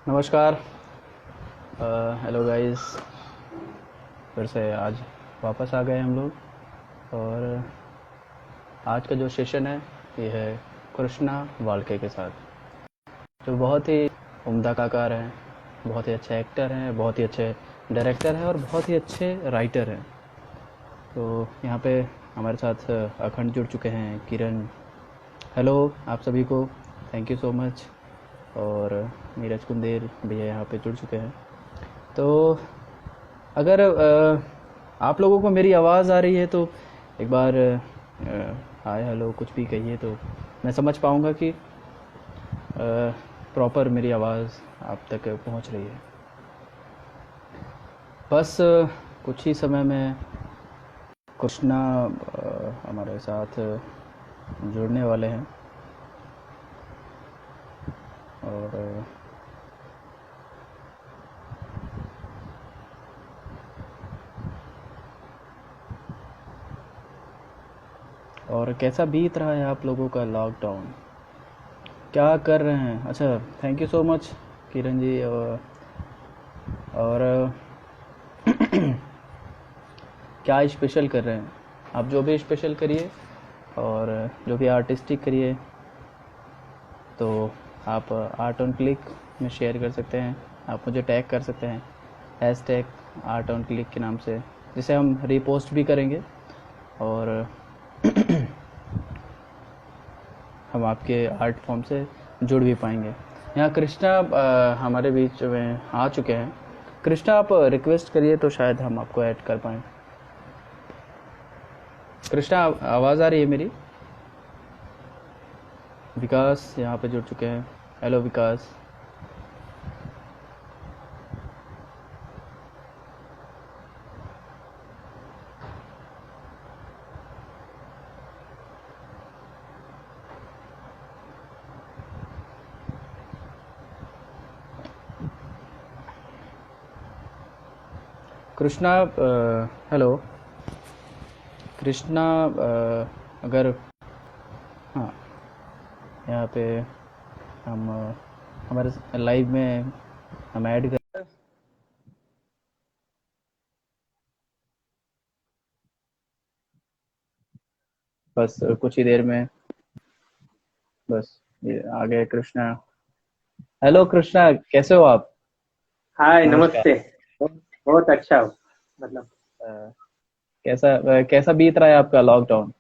नमस्कार। Hello guys. फिर से आज वापस आ गए हम लोग। और आज का जो सेशन है ये है कृष्णा वाल्के के साथ, जो बहुत ही उम्दा कलाकार हैं, बहुत ही अच्छे एक्टर हैं, बहुत ही अच्छे डायरेक्टर हैं और बहुत ही अच्छे राइटर हैं। तो यहाँ पे हमारे साथ अखंड जुड़ चुके हैं, किरण। हेलो आप सभी को, थैंक यू सो मच। और नीरज कुंदेर भैया यहाँ पे जुड़ चुके हैं। तो अगर आप लोगों को मेरी आवाज़ आ रही है तो एक बार हाय हेलो कुछ भी कहिए, तो मैं समझ पाऊँगा कि प्रॉपर मेरी आवाज़ आप तक पहुँच रही है। बस कुछ ही समय में कृष्णा हमारे साथ जुड़ने वाले हैं। और और कैसा बीत रहा है आप लोगों का लॉकडाउन, क्या कर रहे हैं? अच्छा, thank you so much Kiran ji. और क्या स्पेशल कर रहे हैं आप? जो भी स्पेशल करिए और जो भी आर्टिस्टिक करिए, तो आप आर्ट ऑन क्लिक में शेयर कर सकते हैं। आप मुझे टैग कर सकते हैं हैशटैग आर्ट ऑन क्लिक के नाम से, जिसे हम रीपोस्ट भी करेंगे और हम आपके आर्ट फॉर्म से जुड़ भी पाएंगे। यहाँ कृष्णा हमारे बीच में आ चुके हैं। कृष्णा आप रिक्वेस्ट करिए तो शायद हम आपको ऐड कर पाएँ। कृष्णा आवाज़ आ रही है मेरी? विकास यहाँ पे जुड़ चुके हैं। हेलो विकास। कृष्णा हेलो कृष्णा। अगर हाँ, यहाँ पे हम हमारे लाइव में हम ऐड कर, बस कुछ ही देर में बस ये आ गए कृष्णा। हेलो कृष्णा, कैसे हो आप? हाय नमस्कार। नमस्ते। बहुत बहुत अच्छा हो। मतलब अ, कैसा बीत रहा है आपका लॉकडाउन?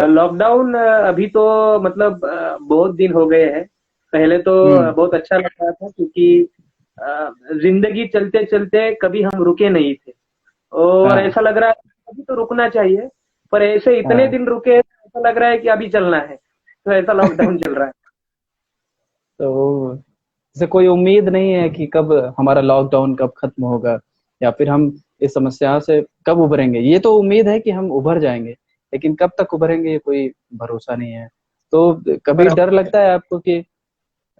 लॉकडाउन अभी तो मतलब बहुत दिन हो गए हैं। पहले तो हम्म। बहुत अच्छा लग रहा था क्योंकि जिंदगी चलते चलते कभी हम रुके नहीं थे और हाँ ऐसा लग रहा है अभी तो रुकना चाहिए। पर ऐसे इतने हाँ। दिन रुके ऐसा लग रहा है कि अभी चलना है, तो ऐसा लॉकडाउन चल रहा है। तो जैसे कोई उम्मीद नहीं है कि कब हमारा लॉकडाउन कब खत्म होगा, या फिर हम इस समस्या से कब उभरेंगे। ये तो उम्मीद है कि हम उभर जाएंगे, लेकिन कब तक उभरेंगे ये कोई भरोसा नहीं है। तो कभी पर डर लगता है आपको कि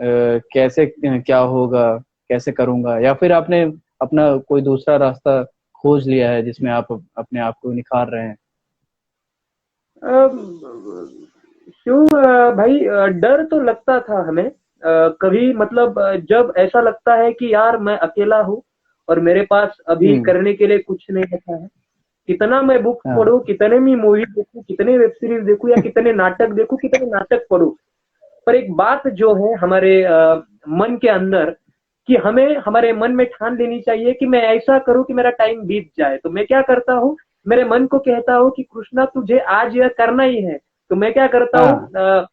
कैसे क्या होगा, कैसे करूंगा, या फिर आपने अपना कोई दूसरा रास्ता खोज लिया है जिसमें आप अपने आप को निखार रहे हैं? क्यों भाई, डर तो लगता था हमें। कभी मतलब जब ऐसा लगता है कि यार मैं अकेला हूँ और मेरे पास अभी हम्म। करने के लिए कुछ नहीं बचा है। कितना मैं बुक्स हाँ पढूं, कितने भी मूवी देखूं, कितने वेब सीरीज देखूं या कितने नाटक देखूं, कितने नाटक पढूं, पर एक बात जो है हमारे मन के अंदर, कि हमें हमारे मन में ठान लेनी चाहिए कि मैं ऐसा करूं कि मेरा टाइम बीत जाए। तो मैं क्या करता हूँ, मेरे मन को कहता हूँ कि कृष्णा तुझे आज यह करना ही है। तो मैं क्या करता हूँ, हाँ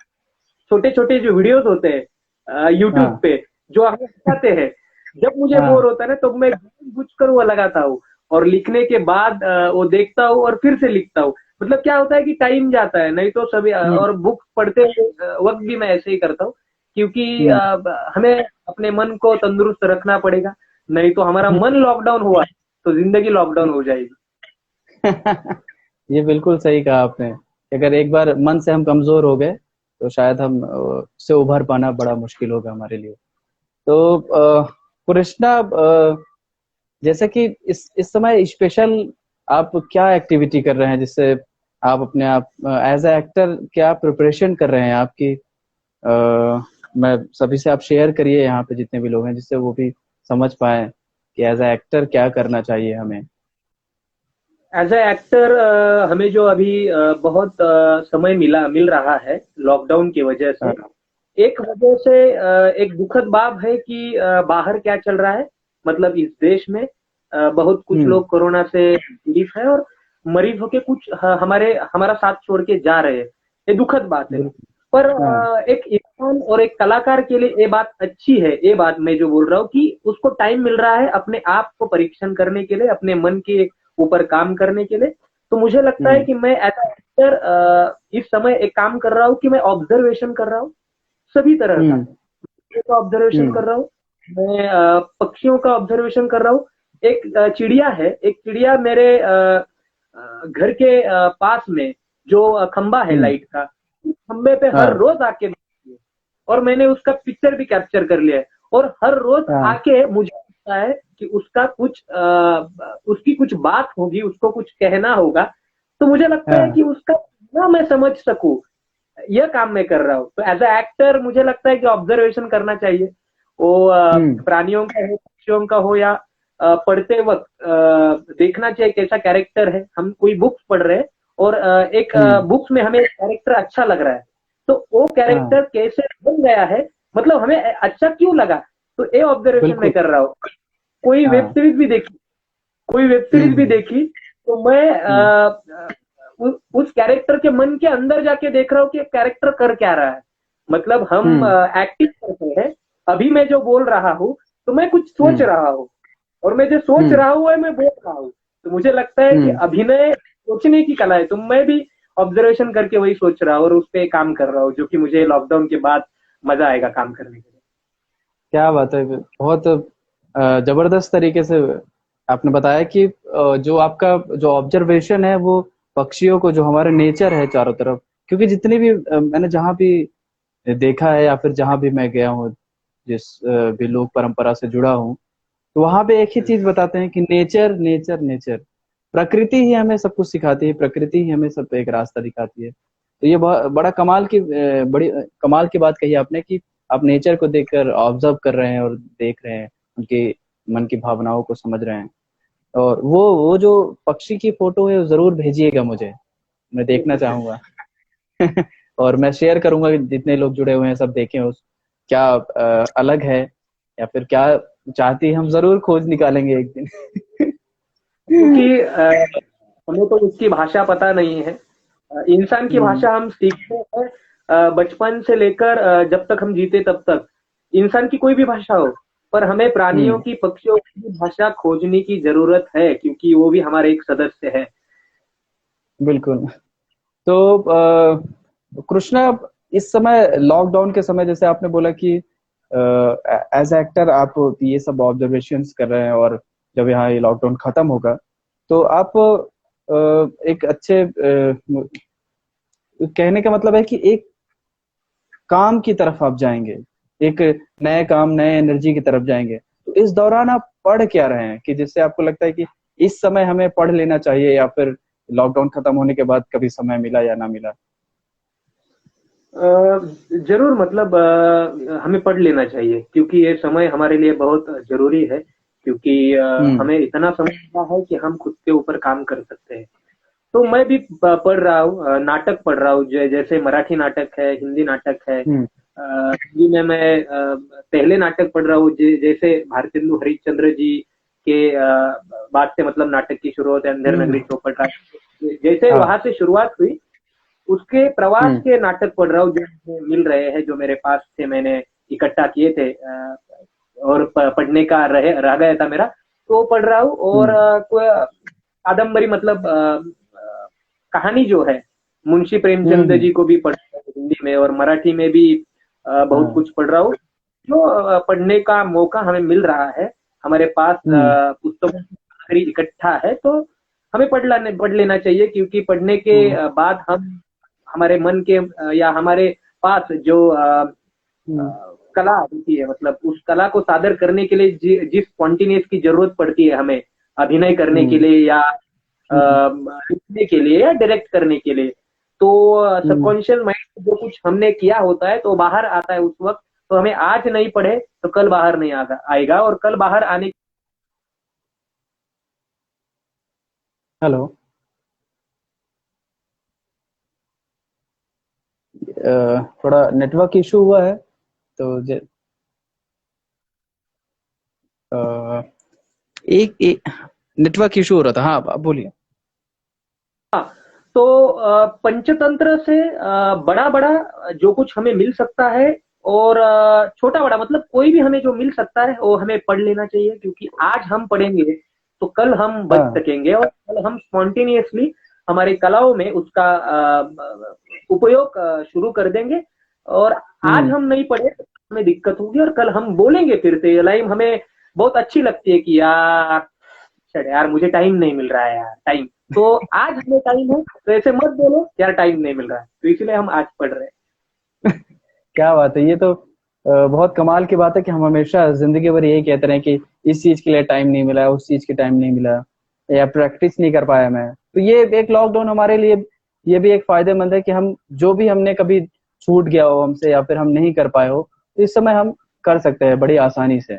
छोटे छोटे जो वीडियोस होते हैं यूट्यूब हाँ पे, जो हमें सिखाते हैं, जब मुझे बोर हाँ होता है ना तो मैं बुझ कर वो लगाता हूँ और लिखने के बाद वो देखता हूँ और फिर से लिखता हूँ। मतलब क्या होता है कि टाइम जाता है, नहीं तो सभी हम्म और बुक पढ़ते वक्त भी मैं ऐसे ही करता हूँ, क्योंकि हम्म हमें अपने मन को तंदुरुस्त रखना पड़ेगा। नहीं तो हमारा मन लॉकडाउन हुआ है तो जिंदगी लॉकडाउन हो जाएगी। ये बिल्कुल सही कहा आपने। अगर एक बार मन से हम कमजोर हो गए तो शायद हम से उभर पाना बड़ा मुश्किल होगा हमारे लिए। तो कृष्णा, जैसे कि इस समय स्पेशल आप क्या एक्टिविटी कर रहे हैं जिससे आप अपने आप एज ए एक्टर क्या प्रिपरेशन कर रहे हैं आपकी? मैं सभी से आप शेयर करिए यहाँ पे जितने भी लोग हैं, जिससे वो भी समझ पाए कि एज ए एक्टर क्या करना चाहिए हमें। एज ए एक्टर हमें जो अभी बहुत समय मिल रहा है लॉकडाउन की वजह से। हाँ। एक वजह से एक दुखद बात है कि बाहर क्या चल रहा है, मतलब इस देश में बहुत कुछ हम्म। लोग कोरोना से पीड़ित है और मरीज होके कुछ हमारा साथ छोड़ के जा रहे हैं। ये दुखद बात है। बिल्कुल। पर हाँ। एक इंसान और एक कलाकार के लिए ये बात अच्छी है, ये बात मैं जो बोल रहा हूँ कि उसको टाइम मिल रहा है अपने आप को परीक्षण करने के लिए, अपने मन के ऊपर काम करने के लिए। तो मुझे लगता है हम्म। कि मैं एज अ एक्टर इस समय एक काम कर रहा हूँ कि मैं ऑब्जर्वेशन कर रहा हूँ सभी तरह का। हम्म। का ऑब्जर्वेशन हम्म। कर रहा हूँ मैं, पक्षियों का ऑब्जर्वेशन कर रहा हूँ। एक चिड़िया है, एक चिड़िया मेरे घर के पास में जो खंबा है हम्म। लाइट का, उस खंबे पे हर हाँ। रोज आके बैठती है और मैंने उसका पिक्चर भी कैप्चर कर लिया है। और हर रोज हाँ। आके मुझे लगता है कि उसका कुछ उसकी कुछ बात होगी, उसको कुछ कहना होगा। तो मुझे लगता है हाँ। कि उसका ना मैं समझ सकूं, यह काम मैं कर रहा हूँ। तो एज अ एक्टर मुझे लगता है कि ऑब्जर्वेशन करना चाहिए। वो हम्म। प्राणियों का हो, पक्षियों का हो, या पढ़ते वक्त देखना चाहिए कैसा कैरेक्टर है। हम कोई बुक्स पढ़ रहे हैं और एक हम्म। बुक्स में हमें कैरेक्टर अच्छा लग रहा है, तो वो हाँ। कैरेक्टर कैसे बन गया है, मतलब हमें अच्छा क्यों लगा। तो ये ऑब्जर्वेशन मैं बिल्कुल। कर रहा हूँ। कोई वेब हाँ। सीरीज भी देखी, कोई वेब सीरीज भी हम्म। देखी, तो मैं हम्म। उस कैरेक्टर के मन के अंदर जाके देख रहा हूँ कि कैरेक्टर कर क्या रहा है। मतलब हम हम्म। एक्टिंग करते हैं, अभी मैं जो बोल रहा हूँ तो मैं कुछ सोच हम्म। रहा हूँ, और मैं जो सोच हम्म। रहा हूँ मैं बोल रहा हूँ। तो मुझे लगता है कि हम्म। अभिनय सोचने की कला है। तो मैं भी ऑब्जर्वेशन करके वही सोच रहा हूँ और उस पर काम कर रहा हूँ, जो कि मुझे लॉकडाउन के बाद मजा आएगा काम करने के लिए। क्या बात है, बहुत जबरदस्त तरीके से आपने बताया कि जो आपका जो ऑब्जर्वेशन है वो पक्षियों को, जो हमारा नेचर है चारों तरफ, क्योंकि जितनी भी मैंने जहाँ भी देखा है या फिर जहाँ भी मैं गया हूँ, जिस भी लोक परंपरा से जुड़ा हूँ, तो वहां पे एक ही चीज बताते हैं कि नेचर नेचर नेचर, प्रकृति ही हमें सब कुछ सिखाती है, प्रकृति ही हमें सब एक रास्ता दिखाती है। तो ये बहुत बड़ा कमाल की बड़ी कमाल की बात कही आपने कि आप नेचर को देखकर ऑब्जर्व कर रहे हैं और देख रहे हैं, उनके मन की भावनाओं को समझ रहे हैं। और वो जो पक्षी की फोटो है वो जरूर भेजिएगा मुझे, मैं देखना बिल्कुल चाहूंगा। और मैं शेयर करूंगा कि जितने लोग जुड़े हुए हैं सब देखें उस, क्या अलग है या फिर क्या चाहती है, हम जरूर खोज निकालेंगे एक दिन। क्योंकि हमें तो उसकी भाषा पता नहीं है। इंसान की हम्म। भाषा हम सीखते हैं बचपन से लेकर जब तक हम जीते तब तक, इंसान की कोई भी भाषा हो। पर हमें प्राणियों हम्म। की, पक्षियों की भाषा खोजने की जरूरत है, क्योंकि वो भी हमारे एक सदस्य है। बिल्कुल। तो कृष्णा, इस समय लॉकडाउन के समय जैसे आपने बोला कि एज एक्टर आप ये सब ऑब्जर्वेशंस कर रहे हैं, और जब यहाँ ये लॉकडाउन खत्म होगा तो आप एक अच्छे कहने का मतलब है कि एक काम की तरफ आप जाएंगे, एक नए काम नए एनर्जी की तरफ जाएंगे। तो इस दौरान आप पढ़ क्या रहे हैं कि जिससे आपको लगता है कि इस समय हमें पढ़ लेना चाहिए, या फिर लॉकडाउन खत्म होने के बाद कभी समय मिला या ना मिला? जरूर, मतलब हमें पढ़ लेना चाहिए, क्योंकि ये समय हमारे लिए बहुत जरूरी है। क्योंकि हम्म। हमें इतना समय मिला है कि हम खुद के ऊपर काम कर सकते हैं। तो मैं भी पढ़ रहा हूँ, नाटक पढ़ रहा हूँ। जैसे मराठी नाटक है, हिंदी नाटक है। हम्म। हिंदी में मैं पहले नाटक पढ़ रहा हूँ, जैसे भारतेंदु हरिश्चंद्र जी के बाद से मतलब नाटक की शुरुआत है, अंधेर हम्म। नगरी चौपट का। जैसे हाँ। वहां से शुरुआत हुई, उसके प्रवास हम्म। के नाटक पढ़ रहा हूँ, जो मुझे मिल रहे हैं, जो मेरे पास थे, मैंने इकट्ठा किए थे और पढ़ने का रह गया था मेरा, तो वो पढ़ रहा हूँ। और हम्म। कादम्बरी, मतलब कहानी जो है, मुंशी प्रेमचंद हम्म। जी को भी पढ़ रहा हूँ हिंदी में, और मराठी में भी बहुत हाँ। कुछ पढ़ रहा हूँ। जो पढ़ने का मौका हमें मिल रहा है, हमारे पास हम्म। पुस्तकों की सामग्री इकट्ठा है, तो हमें पढ़ लेना चाहिए। क्योंकि पढ़ने के हम्म। बाद हम हमारे मन के या हमारे पास जो हम्म। कला होती है, मतलब उस कला को सादर करने के लिए जिस स्पॉन्टिनियस की जरूरत पड़ती है हमें, अभिनय करने के हम्म। लिए या हम्म। लिखने के लिए या डायरेक्ट करने के लिए, तो हम्म। सबकॉन्शियस माइंड जो कुछ हमने किया होता है तो बाहर आता है उस वक्त। तो हमें आज नहीं पढ़े तो कल बाहर नहीं आएगा, और कल बाहर आने। हेलो। थोड़ा नेटवर्क इशू हुआ है तो अ, एक नेटवर्क इशू हो रहा था। हाँ, आप बोलिए। तो पंचतंत्र से बड़ा बड़ा जो कुछ हमें मिल सकता है, और छोटा बड़ा मतलब कोई भी हमें जो मिल सकता है वो हमें पढ़ लेना चाहिए, क्योंकि आज हम पढ़ेंगे तो कल हम बच हाँ। सकेंगे, और कल हम स्पॉन्टेनियसली हमारी कलाओं में उसका उपयोग शुरू कर देंगे। और आज हम्म। हम नहीं पढ़े तो हमें दिक्कत होगी, और कल हम बोलेंगे फिर से ये लाइन हमें बहुत अच्छी लगती है कि यार चल यार मुझे टाइम नहीं मिल रहा है यार टाइम। तो आज हमें टाइम है, तो ऐसे मत बोलो यार टाइम नहीं मिल रहा है, तो इसलिए हम आज पढ़ रहे हैं। क्या बात है, ये तो बहुत कमाल की बात है कि हम हमेशा जिंदगी भर यही कहते रहे कि इस चीज के लिए टाइम नहीं मिला, उस चीज के टाइम नहीं मिला, या प्रैक्टिस नहीं कर पाया मैं। तो ये एक लॉकडाउन हमारे लिए ये भी एक फायदेमंद है कि हम जो भी हमने कभी छूट गया हो हमसे या फिर हम नहीं कर पाए हो, तो इस समय हम कर सकते हैं बड़ी आसानी से।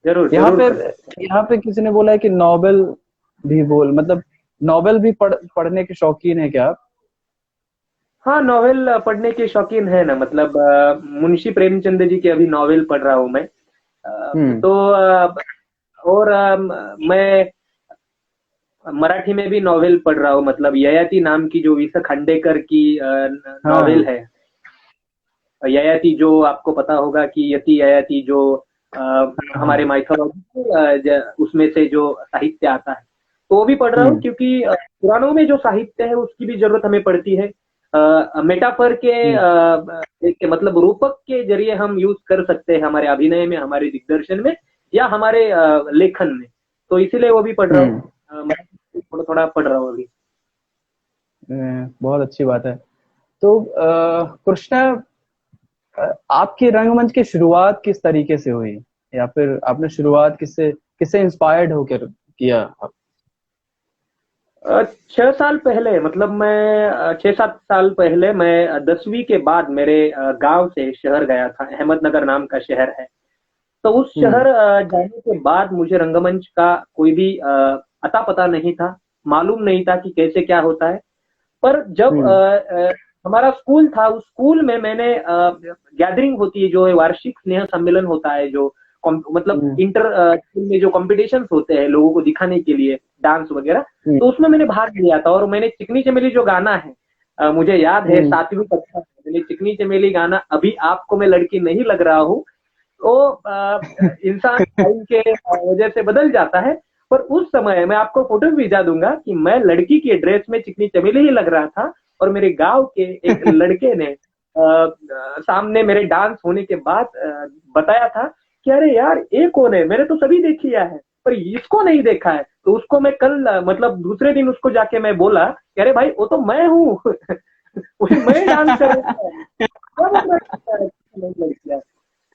जरूर यहाँ जरूर पे कर सकते हैं। यहाँ पे किसी ने बोला है कि नॉवेल भी बोल मतलब नॉवेल भी पढ़ने के शौकीन है क्या आप? हाँ, नॉवेल पढ़ने के शौकीन है ना, मतलब मुंशी प्रेमचंद जी के अभी नॉवेल पढ़ रहा हूँ मैं। हम्म। तो और मैं मराठी में भी नॉवेल पढ़ रहा हूँ, मतलब ययाति नाम की जो विस खांडेकर की नॉवेल हाँ। है। ययाति जो आपको पता होगा कि यति ययाति जो हमारे हाँ। माइथोलॉजी उसमें से जो साहित्य आता है, तो वो भी पढ़ रहा हूँ, हम्म। क्योंकि पुराणों में जो साहित्य है उसकी भी जरूरत हमें पड़ती है। मेटाफर के हम्म। मतलब रूपक के जरिए हम यूज कर सकते हैं हमारे अभिनय में, हमारे दिग्दर्शन में, या हमारे लेखन में। तो इसीलिए वो भी पढ़ रहा हूँ। हम्म। मैं थोड़ा थोड़ा पढ़ रहा हूँ अभी। बहुत अच्छी बात है। तो कृष्णा, आपकी रंगमंच की शुरुआत किस तरीके से हुई, या फिर आपने शुरुआत किससे किससे इंस्पायर्ड होकर किया आप? 6 साल पहले, मतलब मैं 6-7 साल पहले मैं 10वीं के बाद मेरे गांव से शहर गया था। अहमदनगर नाम का शहर है। तो उस हम्म। शहर जाने के बाद मुझे रंगमंच का कोई भी अता पता नहीं था, मालूम नहीं था कि कैसे क्या होता है। पर जब हम्म। हमारा स्कूल था, उस स्कूल में मैंने गैदरिंग होती है जो है, वार्षिक स्नेह सम्मेलन होता है, जो मतलब हम्म। इंटर स्कूल में जो कॉम्पिटिशंस होते हैं लोगों को दिखाने के लिए, डांस वगैरह। हम्म। तो उसमें मैंने भाग लिया था, और मैंने चिकनी चमेली जो गाना है, मुझे याद है हम्म। 7वीं कक्षा में मैंने चिकनी चमेली गाना, अभी आपको मैं लड़की नहीं लग रहा हूँ। तो इंसान टाइम के वजह से बदल जाता है। पर उस समय मैं आपको फोटो भेजा दूंगा कि मैं लड़की की ड्रेस में चिकनी चमेली ही लग रहा था, और मेरे गांव के एक लड़के ने सामने मेरे डांस होने के बाद बताया था कि अरे यार ये कौन है, मैंने तो सभी देख लिया है पर इसको नहीं देखा है। तो उसको मैं कल मतलब दूसरे दिन उसको जाके मैं बोला कि अरे भाई वो तो मैं हूँ। वही मैं डांस कर रहा था। क्या बोल रहा है? नहीं लड़कियां।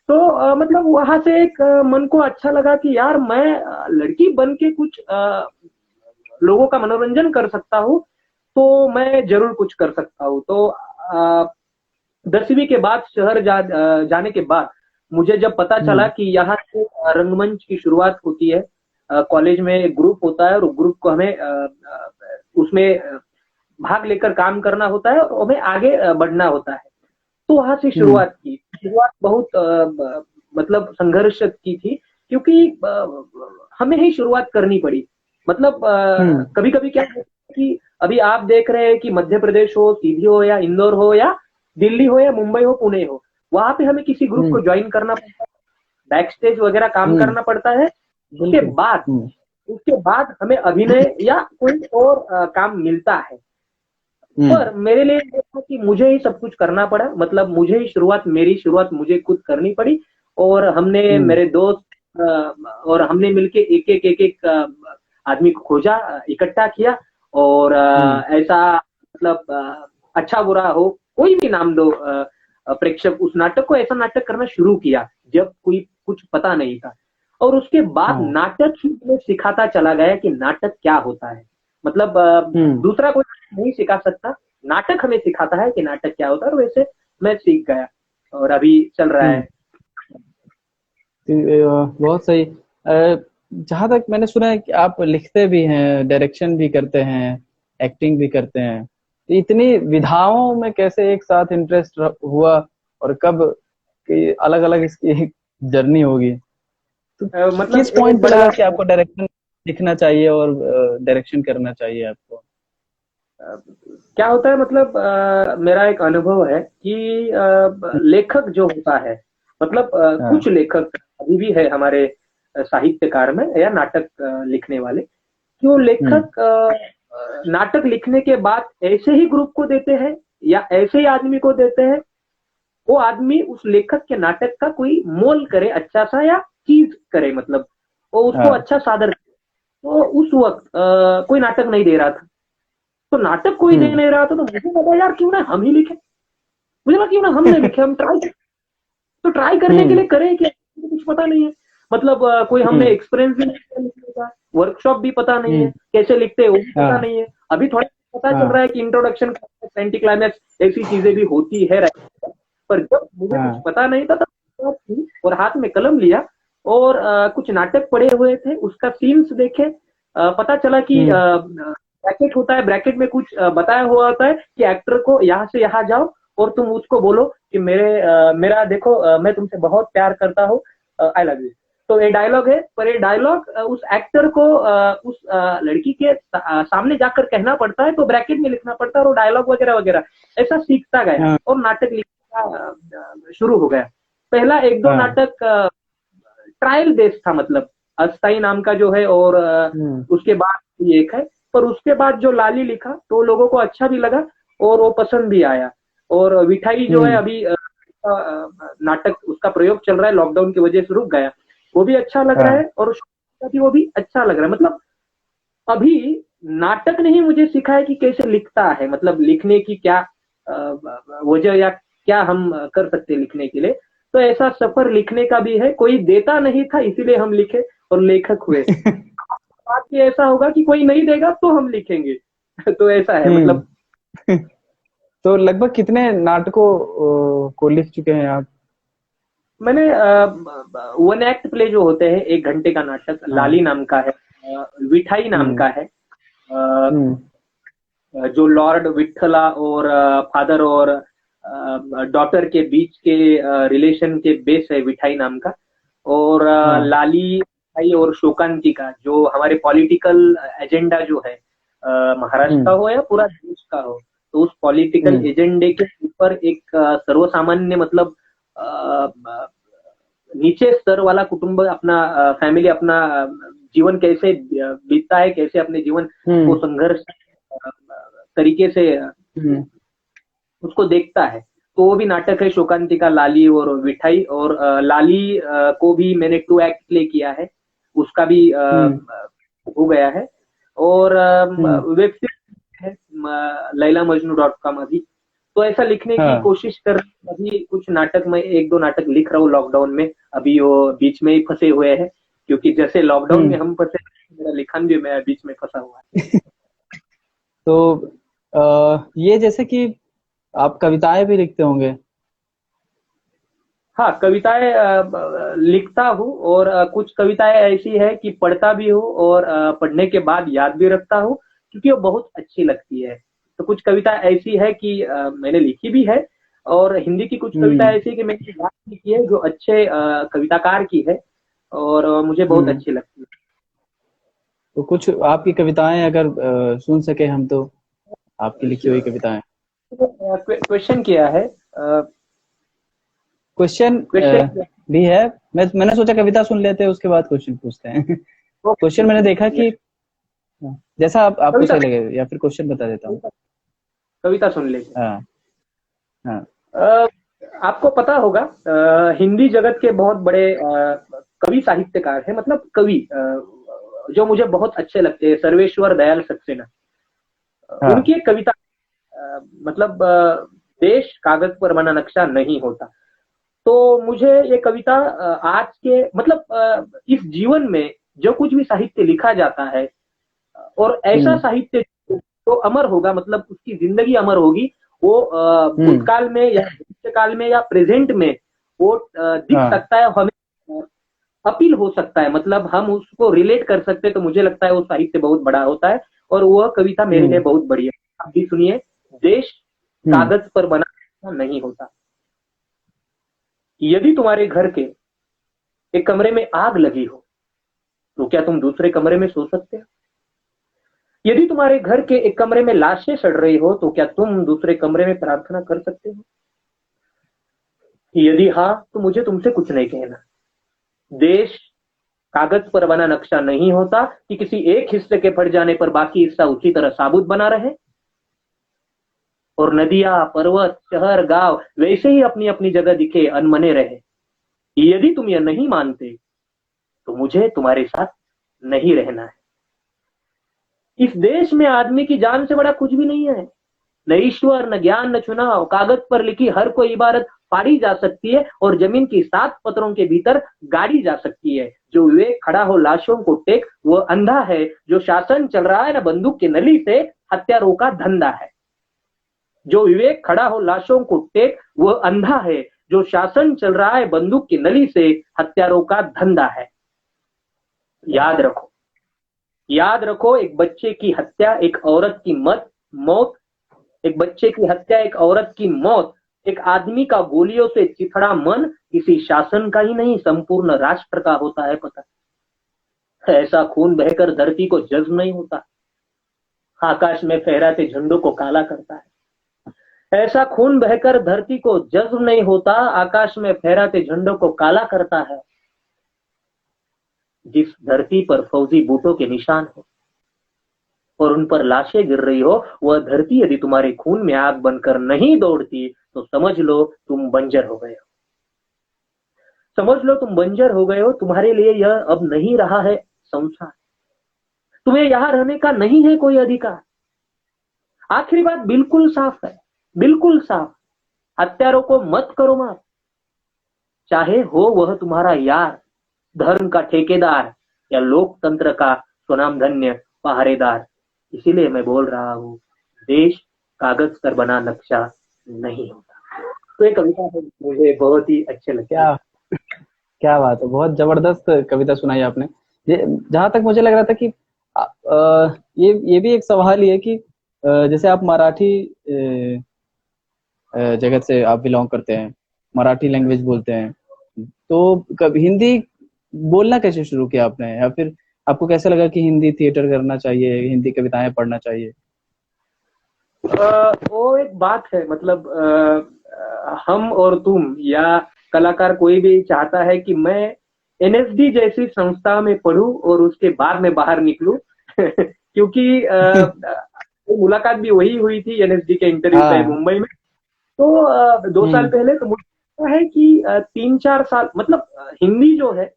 तो मतलब वहां से एक मन को अच्छा लगा कि यार मैं लड़की बन के कुछ लोगों का मनोरंजन कर सकता हूँ, तो मैं जरूर कुछ कर सकता हूँ। तो 10वीं के बाद शहर जाने के बाद मुझे जब पता चला हम्म। कि यहाँ से रंगमंच की शुरुआत होती है, कॉलेज में एक ग्रुप होता है, और ग्रुप को हमें उसमें भाग लेकर काम करना होता है, और हमें आगे बढ़ना होता है। तो वहां से हम्म। शुरुआत की। शुरुआत बहुत मतलब संघर्ष की थी, क्योंकि हमें ही शुरुआत करनी पड़ी। मतलब हम्म। कभी कभी क्या होता है कि अभी आप देख रहे हैं कि मध्य प्रदेश हो, सीधी हो, या इंदौर हो, या दिल्ली हो, या मुंबई हो, पुणे हो, वहां पे हमें किसी ग्रुप हम्म। को ज्वाइन करना पड़ता है, बैक स्टेज वगैरह काम हम्म। करना पड़ता है। उसके बिल्कुल। बाद हम्म। उसके बाद हमें अभिनय या कोई और काम मिलता है। हम्म। पर मेरे लिए ये था कि मुझे ही सब कुछ करना पड़ा, मतलब मुझे ही मेरी शुरुआत मुझे खुद करनी पड़ी। और हमने हम्म। मेरे दोस्त और हमने मिलके एक आदमी को खोजा, इकट्ठा किया, और हम्म। ऐसा मतलब अच्छा बुरा हो, कोई भी नाम दो, प्रेक्षक उस नाटक को ऐसा नाटक करना शुरू किया जब कोई कुछ पता नहीं था। और उसके बाद हाँ। नाटक ही हमें सिखाता चला गया कि नाटक क्या होता है। मतलब हम्म। दूसरा कोई नहीं सिखा सकता, नाटक हमें सिखाता है कि नाटक क्या होता है, और वैसे मैं सीख गया और अभी चल रहा हम्म। है। बहुत सही। जहाँ तक मैंने सुना है कि आप लिखते भी हैं, डायरेक्शन भी करते हैं, एक्टिंग भी करते हैं, तो इतनी विधाओं में कैसे एक साथ इंटरेस्ट हुआ, और कब कि अलग अलग इसकी जर्नी होगी, तो मतलब किस पॉइंट एक पे बड़ा लगा कि आपको डायरेक्शन लिखना चाहिए और डायरेक्शन करना चाहिए आपको? क्या होता है, मतलब मेरा एक अनुभव है कि लेखक जो होता है, मतलब हाँ। कुछ लेखक अभी भी है हमारे साहित्यकार में या नाटक लिखने वाले, कि वो हम्म। लेखक नाटक लिखने के बाद ऐसे ही ग्रुप को देते हैं या ऐसे ही आदमी को देते हैं, वो आदमी उस लेखक के नाटक का कोई मोल करे, अच्छा सा या चीज करे, मतलब वो उसको हाँ। अच्छा सादर करे। तो उस वक्त कोई नाटक नहीं दे रहा था, तो नाटक कोई दे हम्म। नहीं रहा था, तो मुझे लगा यार क्यों ना हम ही लिखे। मुझे लगा क्यों ना हमने लिखे, हम ट्राई, तो ट्राई करने के हम्म। लिए करें क्या, मुझे कुछ पता नहीं है। मतलब कोई हमने हम्म। एक्सपीरियंस भी नहीं किया लिखने का, वर्कशॉप भी पता नहीं है, हम्म। कैसे लिखते हैं वो भी पता हाँ। नहीं है। अभी थोड़ा पता चल हाँ। रहा है कि इंट्रोडक्शन, एंटी क्लाइमैक्स, ऐसी चीजें भी होती है, पर जब मुझे कुछ हाँ। पता नहीं था तब शुरुआत की और हाथ में कलम लिया और कुछ नाटक पढ़े हुए थे, उसका सीन्स देखे। पता चला कि हम्म। ब्रैकेट होता है, ब्रैकेट में कुछ बताया हुआ होता है कि एक्टर को यहाँ से यहाँ जाओ और तुम उसको बोलो कि मेरा देखो, मैं तुमसे बहुत प्यार करता हूँ, आई लव यू। तो ये डायलॉग है, पर ये डायलॉग उस एक्टर को उस लड़की के सामने जाकर कहना पड़ता है, तो ब्रैकेट में लिखना पड़ता है, और वो डायलॉग वगैरह वगैरह ऐसा सीखता गया हाँ। और नाटक लिखना शुरू हो गया। पहला एक दो हाँ। नाटक ट्रायल बेस्ड था, मतलब अस्थाई नाम का जो है, और हम्म। उसके बाद ये एक है। पर उसके बाद जो लाली लिखा तो लोगों को अच्छा भी लगा और वो पसंद भी आया। और विठाई जो है हम्म। अभी नाटक उसका प्रयोग चल रहा है, लॉकडाउन की वजह से रुक गया, वो भी अच्छा लग रहा हाँ। है, और वो भी अच्छा लग रहा है। मतलब अभी नाटक ने ही मुझे सिखाया कि कैसे लिखता है, मतलब लिखने की क्या वजह या क्या हम कर सकते हैं लिखने के लिए। तो ऐसा सफर लिखने का भी है, कोई देता नहीं था इसीलिए हम लिखे और लेखक हुए। बात ये ऐसा होगा कि कोई नहीं देगा तो हम लिखेंगे। तो ऐसा है, हम्म। मतलब तो लगभग कितने नाटकों को लिख चुके हैं आप? मैंने वन एक्ट प्ले जो होते हैं, एक घंटे का नाटक, हाँ। लाली नाम का है, विठाई नाम हम्म। का है, हम्म। जो लॉर्ड विठला और फादर और डॉटर के बीच के रिलेशन के बेस है, विठाई नाम का। और हाँ। लाली भाई और शोकांतिका, जो हमारे पॉलिटिकल एजेंडा जो है, महाराष्ट्र का हम्म। हो या पूरा देश का हो, तो उस पॉलिटिकल हम्म। एजेंडे के ऊपर एक सर्वसामान्य, मतलब अ, नीचे स्तर वाला कुटुंब अपना, फैमिली अपना जीवन कैसे बीतता है, कैसे अपने जीवन को हम्म। संघर्ष तरीके से हम्म। उसको देखता है। तो वो भी नाटक है, शोकांतिका, लाली और विठाई। और लाली को भी मैंने टू एक्ट प्ले किया है, उसका भी हम्म। हो गया है। और हम्म। वेब सीरीज है लैला मजनू डॉट कॉम अभी। तो ऐसा लिखने की हाँ। कोशिश कर, अभी कुछ नाटक में एक दो नाटक लिख रहा हूँ लॉकडाउन में। अभी वो बीच में ही फंसे हुए हैं, क्योंकि जैसे लॉकडाउन में हम्म। हम फंसे, मेरा लिखन भी मैं बीच में फंसा हुआ है। तो ये जैसे कि आप कविताएं भी लिखते होंगे? हाँ, कविताएं लिखता हूँ, और कुछ कविताएं ऐसी है कि पढ़ता भी हूँ और पढ़ने के बाद याद भी रखता हूँ, क्योंकि वो बहुत अच्छी लगती है। तो कुछ कविता ऐसी है कि मैंने लिखी भी है, और हिंदी की कुछ कविता हम्म। ऐसी है कि मैंने याद भी की है, जो अच्छे कविताकार की है, और मुझे बहुत हम्म। अच्छी लगती है। तो कुछ आपकी कविताएं अगर सुन सके हम, तो आपकी लिखी हुई कविताएं। क्वेश्चन किया है, क्वेश्चन क्वेश्चन भी है। मैंने सोचा कविता सुन लेते हैं, उसके बाद क्वेश्चन पूछते हैं। क्वेश्चन मैंने देखा कि जैसा आपको कविता सही लगे, या फिर क्वेश्चन बता देता हूँ। कविता सुन लेंगे। हाँ। हाँ। अ, आपको पता होगा, हिंदी जगत के बहुत बड़े कवि साहित्यकार हैं, मतलब कवि जो मुझे बहुत अच्छे लगते हैं, सर्वेश्वर दयाल सक्सेना। उनकी हाँ। एक कविता, मतलब देश कागज पर बना नक्शा नहीं होता। तो मुझे ये कविता आज के, मतलब इस जीवन में जो कुछ भी साहित्य लिखा जाता है, और ऐसा हम्म। साहित्य जो अमर होगा, मतलब उसकी जिंदगी अमर होगी, वो हम्म। भूतकाल में या भविष्य काल में या प्रेजेंट में वो दिख हाँ। सकता है हमें। अपील हो सकता है, मतलब हम उसको रिलेट कर सकते हैं, तो मुझे लगता है वो साहित्य बहुत बड़ा होता है। और वह कविता मेरे लिए बहुत बड़ी है। आप भी सुनिए, देश कागज पर बना नहीं होता। यदि तुम्हारे घर के एक कमरे में आग लगी हो तो क्या तुम दूसरे कमरे में सो सकते हो? यदि तुम्हारे घर के एक कमरे में लाशें सड़ रही हो तो क्या तुम दूसरे कमरे में प्रार्थना कर सकते हो? यदि हाँ, तो मुझे तुमसे कुछ नहीं कहना। देश कागज पर बना नक्शा नहीं होता कि किसी एक हिस्से के फट जाने पर बाकी हिस्सा उसी तरह साबुत बना रहे। और नदियां, पर्वत, शहर, गांव वैसे ही अपनी अपनी जगह दिखे, अनमने रहे। यदि तुम यह नहीं मानते तो मुझे तुम्हारे साथ नहीं रहना है। इस देश में आदमी की जान से बड़ा कुछ भी नहीं है। न ईश्वर, न ज्ञान, न चुनाव। कागज पर लिखी हर कोई इबारत फाड़ी जा सकती है और जमीन की 7 पत्थरों के भीतर गाड़ी जा सकती है। जो विवेक खड़ा हो लाशों को टेक, वो अंधा है। जो शासन चल रहा है ना बंदूक की नली से, हत्यारों का धंधा है। जो विवेक खड़ा हो लाशों को टेक, वो अंधा है। जो शासन चल रहा है बंदूक की नली से, हत्यारों का धंधा है। याद रखो, याद रखो, एक बच्चे की हत्या, एक औरत की मौत, एक बच्चे की हत्या, एक औरत की मौत, एक आदमी का गोलियों से चिथड़ा मन किसी शासन का ही नहीं, संपूर्ण राष्ट्र का होता है पता। ऐसा खून बहकर धरती को जज्ब नहीं होता, आकाश में फहराते झंडों को काला करता है। ऐसा खून बहकर धरती को जज्ब नहीं होता, आकाश में फहराते झंडों को काला करता है। जिस धरती पर फौजी बूटों के निशान हो और उन पर लाशें गिर रही हो, वह धरती यदि तुम्हारे खून में आग बनकर नहीं दौड़ती तो समझ लो तुम बंजर हो गए हो। समझ लो तुम बंजर हो गए हो। तुम्हारे लिए यह अब नहीं रहा है संसार। तुम्हें यहां रहने का नहीं है कोई अधिकार। आखिरी बात बिल्कुल साफ है, बिल्कुल साफ। हत्यारों को मत करो मार, चाहे हो वह तुम्हारा यार, धर्म का ठेकेदार या लोकतंत्र का स्वनामधन्य पहरेदार। इसीलिए मैं बोल रहा हूं, देश कागज पर बना नक्शा नहीं होता। तो ये कविता है, मुझे बहुत ही अच्छे लगती है। क्या क्या बात है, बहुत जबरदस्त कविता सुनाई आपने। ये जहां तक मुझे लग रहा था कि ये भी एक सवाल ही है कि जैसे आप मराठी जगत से आप बिलोंग करते हैं, मराठी लैंग्वेज बोलते हैं, तो कभी हिंदी बोलना कैसे शुरू किया आपने, या फिर आपको कैसा लगा कि हिंदी थिएटर करना चाहिए, हिंदी कविताएं पढ़ना चाहिए? वो एक बात है, मतलब हम और तुम या कलाकार कोई भी चाहता है कि मैं एनएसडी जैसी संस्था में पढूं और उसके बाद में बाहर निकलूं क्योंकि मुलाकात भी वही हुई थी एनएसडी के इंटरव्यू पे मुंबई में। तो 2 साल पहले तो मुझे लगता है कि 3-4 साल, मतलब हिंदी जो है,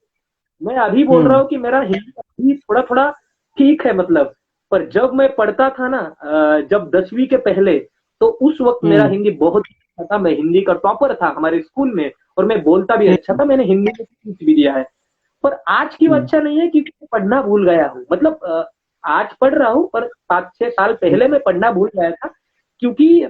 मैं अभी बोल रहा हूँ कि मेरा हिंदी थोड़ा थोड़ा ठीक है, मतलब। पर जब मैं पढ़ता था ना, जब 10वीं के पहले, तो उस वक्त मेरा हिंदी बहुत अच्छा था। मैं हिंदी का टॉपर था हमारे स्कूल में और मैं बोलता भी अच्छा था। मैंने हिंदी में सीख भी दिया है। पर आज की वो अच्छा नहीं है क्योंकि मैं पढ़ना भूल गया हूँ। मतलब आज पढ़ रहा हूँ पर 7-6 साल पहले मैं पढ़ना भूल गया था, क्योंकि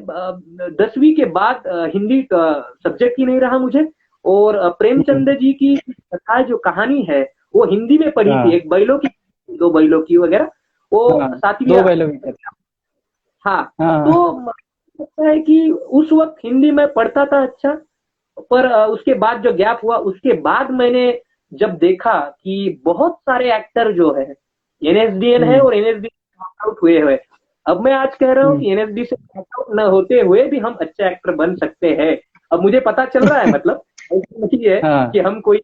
10वीं के बाद हिंदी सब्जेक्ट ही नहीं रहा मुझे। और प्रेमचंद जी की कथा, जो कहानी है, वो हिंदी में पढ़ी थी। एक बैलों की, 2 बैलों की वगैरह, वो 7वीं। हाँ, तो लगता है कि उस वक्त हिंदी में पढ़ता था अच्छा। पर उसके बाद जो गैप हुआ, उसके बाद मैंने जब देखा कि बहुत सारे एक्टर जो है एनएसडीएन है और एनएसडी आउट हुए हुए, अब मैं आज कह रहा हूँ कि एनएसडी से आउट न होते हुए भी हम अच्छे एक्टर बन सकते हैं। अब मुझे पता चल रहा है, मतलब ऐसा नहीं है कि हम कोई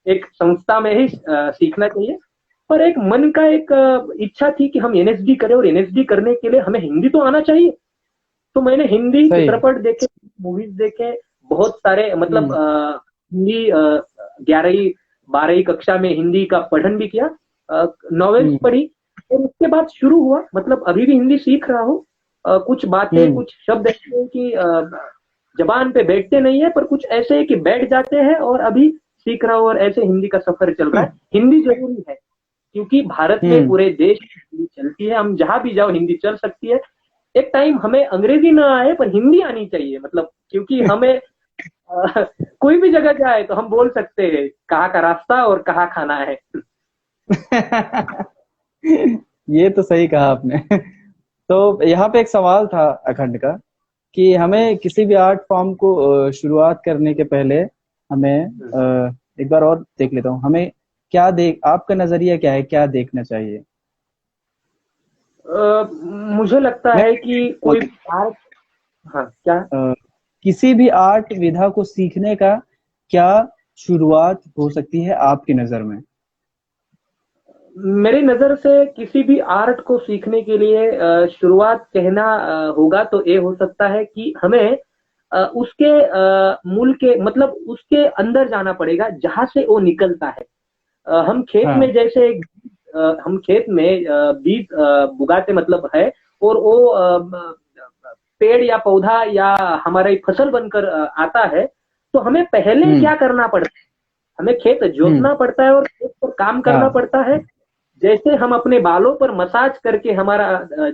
एक संस्था में ही सीखना चाहिए। पर एक मन का एक इच्छा थी कि हम एनएसडी करें, और एनएसडी करने के लिए हमें हिंदी तो आना चाहिए। तो मैंने हिंदी चित्रपट देखे, मूवीज देखे, बहुत सारे, मतलब हिंदी 11वीं 12वीं कक्षा में हिंदी का पठन भी किया, नॉवेल्स पढ़ी, और उसके बाद शुरू हुआ। मतलब अभी भी हिंदी सीख रहा हूँ। कुछ बातें, कुछ शब्द ऐसे हैं कि जबान पे बैठते नहीं है, पर कुछ ऐसे है कि बैठ जाते हैं, और अभी सीख रहा हूँ, और ऐसे हिंदी का सफर चल रहा है। हिंदी जरूरी है क्योंकि भारत में पूरे देश में हिंदी चलती है। हम जहां भी जाओ हिंदी चल सकती है। एक टाइम हमें अंग्रेजी ना आए पर हिंदी आनी चाहिए, मतलब क्योंकि हमें कोई भी जगह जाए तो हम बोल सकते हैं कहाँ का रास्ता और कहाँ खाना है। ये तो सही कहा आपने। तो यहाँ पे एक सवाल था अखंड का कि हमें किसी भी आर्ट फॉर्म को शुरुआत करने के पहले हमें एक बार और देख लेता हूँ, हमें क्या देख, आपका नजरिया क्या है, क्या देखना चाहिए? मुझे लगता मैं है कि कोई आर्ट, हाँ क्या, किसी भी आर्ट विधा को सीखने का क्या शुरुआत हो सकती है आपकी नजर में? मेरी नजर से किसी भी आर्ट को सीखने के लिए शुरुआत कहना होगा तो ये हो सकता है कि हमें उसके मूल के मतलब उसके अंदर जाना पड़ेगा जहां से वो निकलता है। हम खेत में हाँ। जैसे हम खेत में बीज बुगाते मतलब है, और वो पेड़ या पौधा या हमारा एक फसल बनकर आता है। तो हमें पहले हम्म। क्या करना पड़ता है, हमें खेत हम्म। जोतना पड़ता है और खेत पर काम करना हाँ। पड़ता है। जैसे हम अपने बालों पर मसाज करके हमारा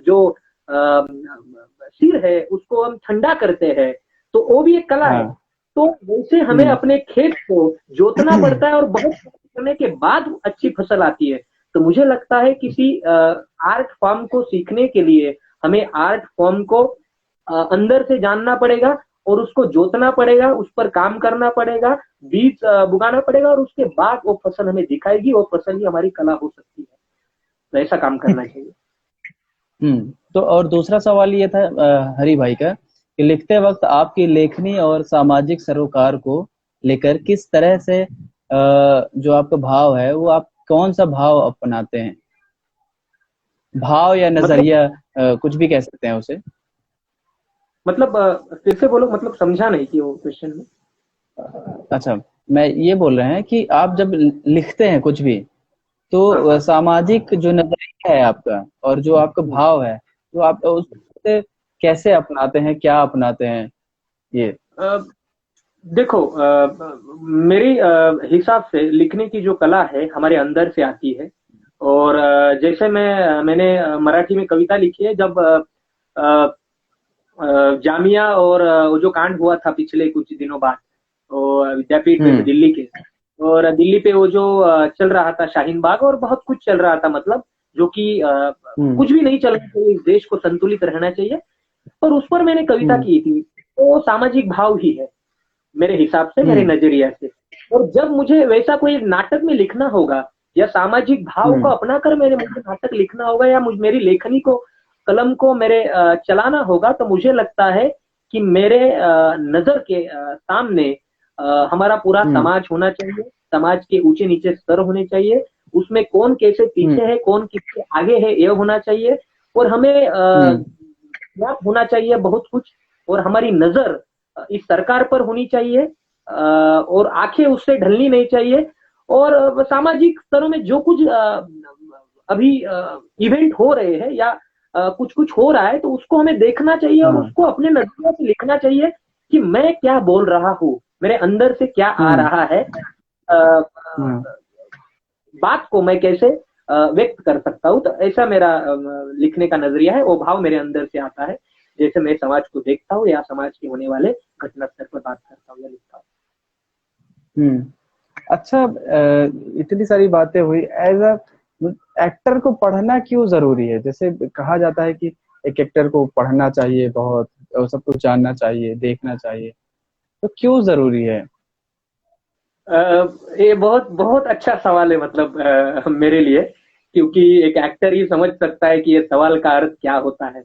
जो सिर है उसको हम ठंडा करते हैं, तो वो भी एक कला है। हाँ। तो वैसे हमें हम्म। अपने खेत को जोतना पड़ता है और बहुत करने के बाद अच्छी फसल आती है। तो मुझे लगता है किसी आर्ट फॉर्म को सीखने के लिए हमें आर्ट फॉर्म को अंदर से जानना पड़ेगा और उसको जोतना पड़ेगा, उस पर काम करना पड़ेगा, बीज बुगाना पड़ेगा, और उसके बाद वो फसल हमें दिखाएगी, वो फसल ही हमारी कला हो सकती है। तो ऐसा काम करना चाहिए। तो और दूसरा सवाल ये था हरि भाई का कि लिखते वक्त आपकी लेखनी और सामाजिक सरोकार को लेकर किस तरह से जो आपका भाव है वो आप कौन सा भाव अपनाते हैं? भाव या मतलब नजरिया, कुछ भी कह सकते हैं उसे। मतलब फिर से बोलो, मतलब समझा नहीं कि वो क्वेश्चन में। अच्छा, मैं ये बोल रहे हैं कि आप जब लिखते हैं कुछ भी, तो हाँ हाँ। सामाजिक जो नजरिया है आपका और जो आपका भाव है, तो आप उससे कैसे अपनाते हैं, क्या अपनाते हैं ये? अ, देखो, मेरी हिसाब से लिखने की जो कला है हमारे अंदर से आती है। और जैसे मैंने मराठी में कविता लिखी है जब अ, जामिया और वो जो कांड हुआ था पिछले कुछ दिनों बाद, वो विद्यापीठ में हम्म। दिल्ली के, और दिल्ली पे वो जो चल रहा था शाहीन बाग और बहुत कुछ चल रहा था, मतलब जो कि हम्म। कुछ भी नहीं चलना चाहिए, इस देश को संतुलित रहना चाहिए। और उस पर मैंने कविता हम्म। की थी। तो सामाजिक भाव ही है मेरे हिसाब से, मेरे हम्म। नजरिया से। और जब मुझे वैसा कोई नाटक में लिखना होगा या सामाजिक भाव को हम्म। अपनाकर मुझे नाटक लिखना होगा या मेरी लेखनी को, कलम को मेरे चलाना होगा, तो मुझे लगता है कि मेरे नजर के सामने हमारा पूरा हम्म। समाज होना चाहिए। समाज के ऊंचे नीचे स्तर होने चाहिए, उसमें कौन कैसे हम्म। पीछे है, कौन किससे आगे है, ये होना चाहिए। और हमें हम्म। ज्ञात होना चाहिए बहुत कुछ। और हमारी नजर इस सरकार पर होनी चाहिए, और आंखें उससे ढलनी नहीं चाहिए। और सामाजिक स्तरों में जो कुछ अभी इवेंट हो रहे हैं या कुछ कुछ हो रहा है, तो उसको हमें देखना चाहिए और हाँ। उसको अपने नजरिए से लिखना चाहिए कि मैं क्या बोल रहा हूँ, मेरे अंदर से क्या आ हम्म। रहा है, हाँ। बात को मैं कैसे व्यक्त कर सकता हूँ। तो ऐसा मेरा लिखने का नजरिया है, वो भाव मेरे अंदर से आता है जैसे मैं समाज को देखता हूँ या समाज के होने वाले घटना स्तर पर बात करता हूँ या लिखता हूँ। अच्छा, इतनी सारी बातें हुई, एज अ एक्टर को पढ़ना क्यों जरूरी है? जैसे कहा जाता है कि एक एक्टर को पढ़ना चाहिए बहुत, और सब कुछ जानना चाहिए, देखना चाहिए, तो क्यों जरूरी है? ये बहुत बहुत अच्छा सवाल है, मतलब मेरे लिए, क्योंकि एक एक्टर ही समझ सकता है कि ये सवाल का अर्थ क्या होता है।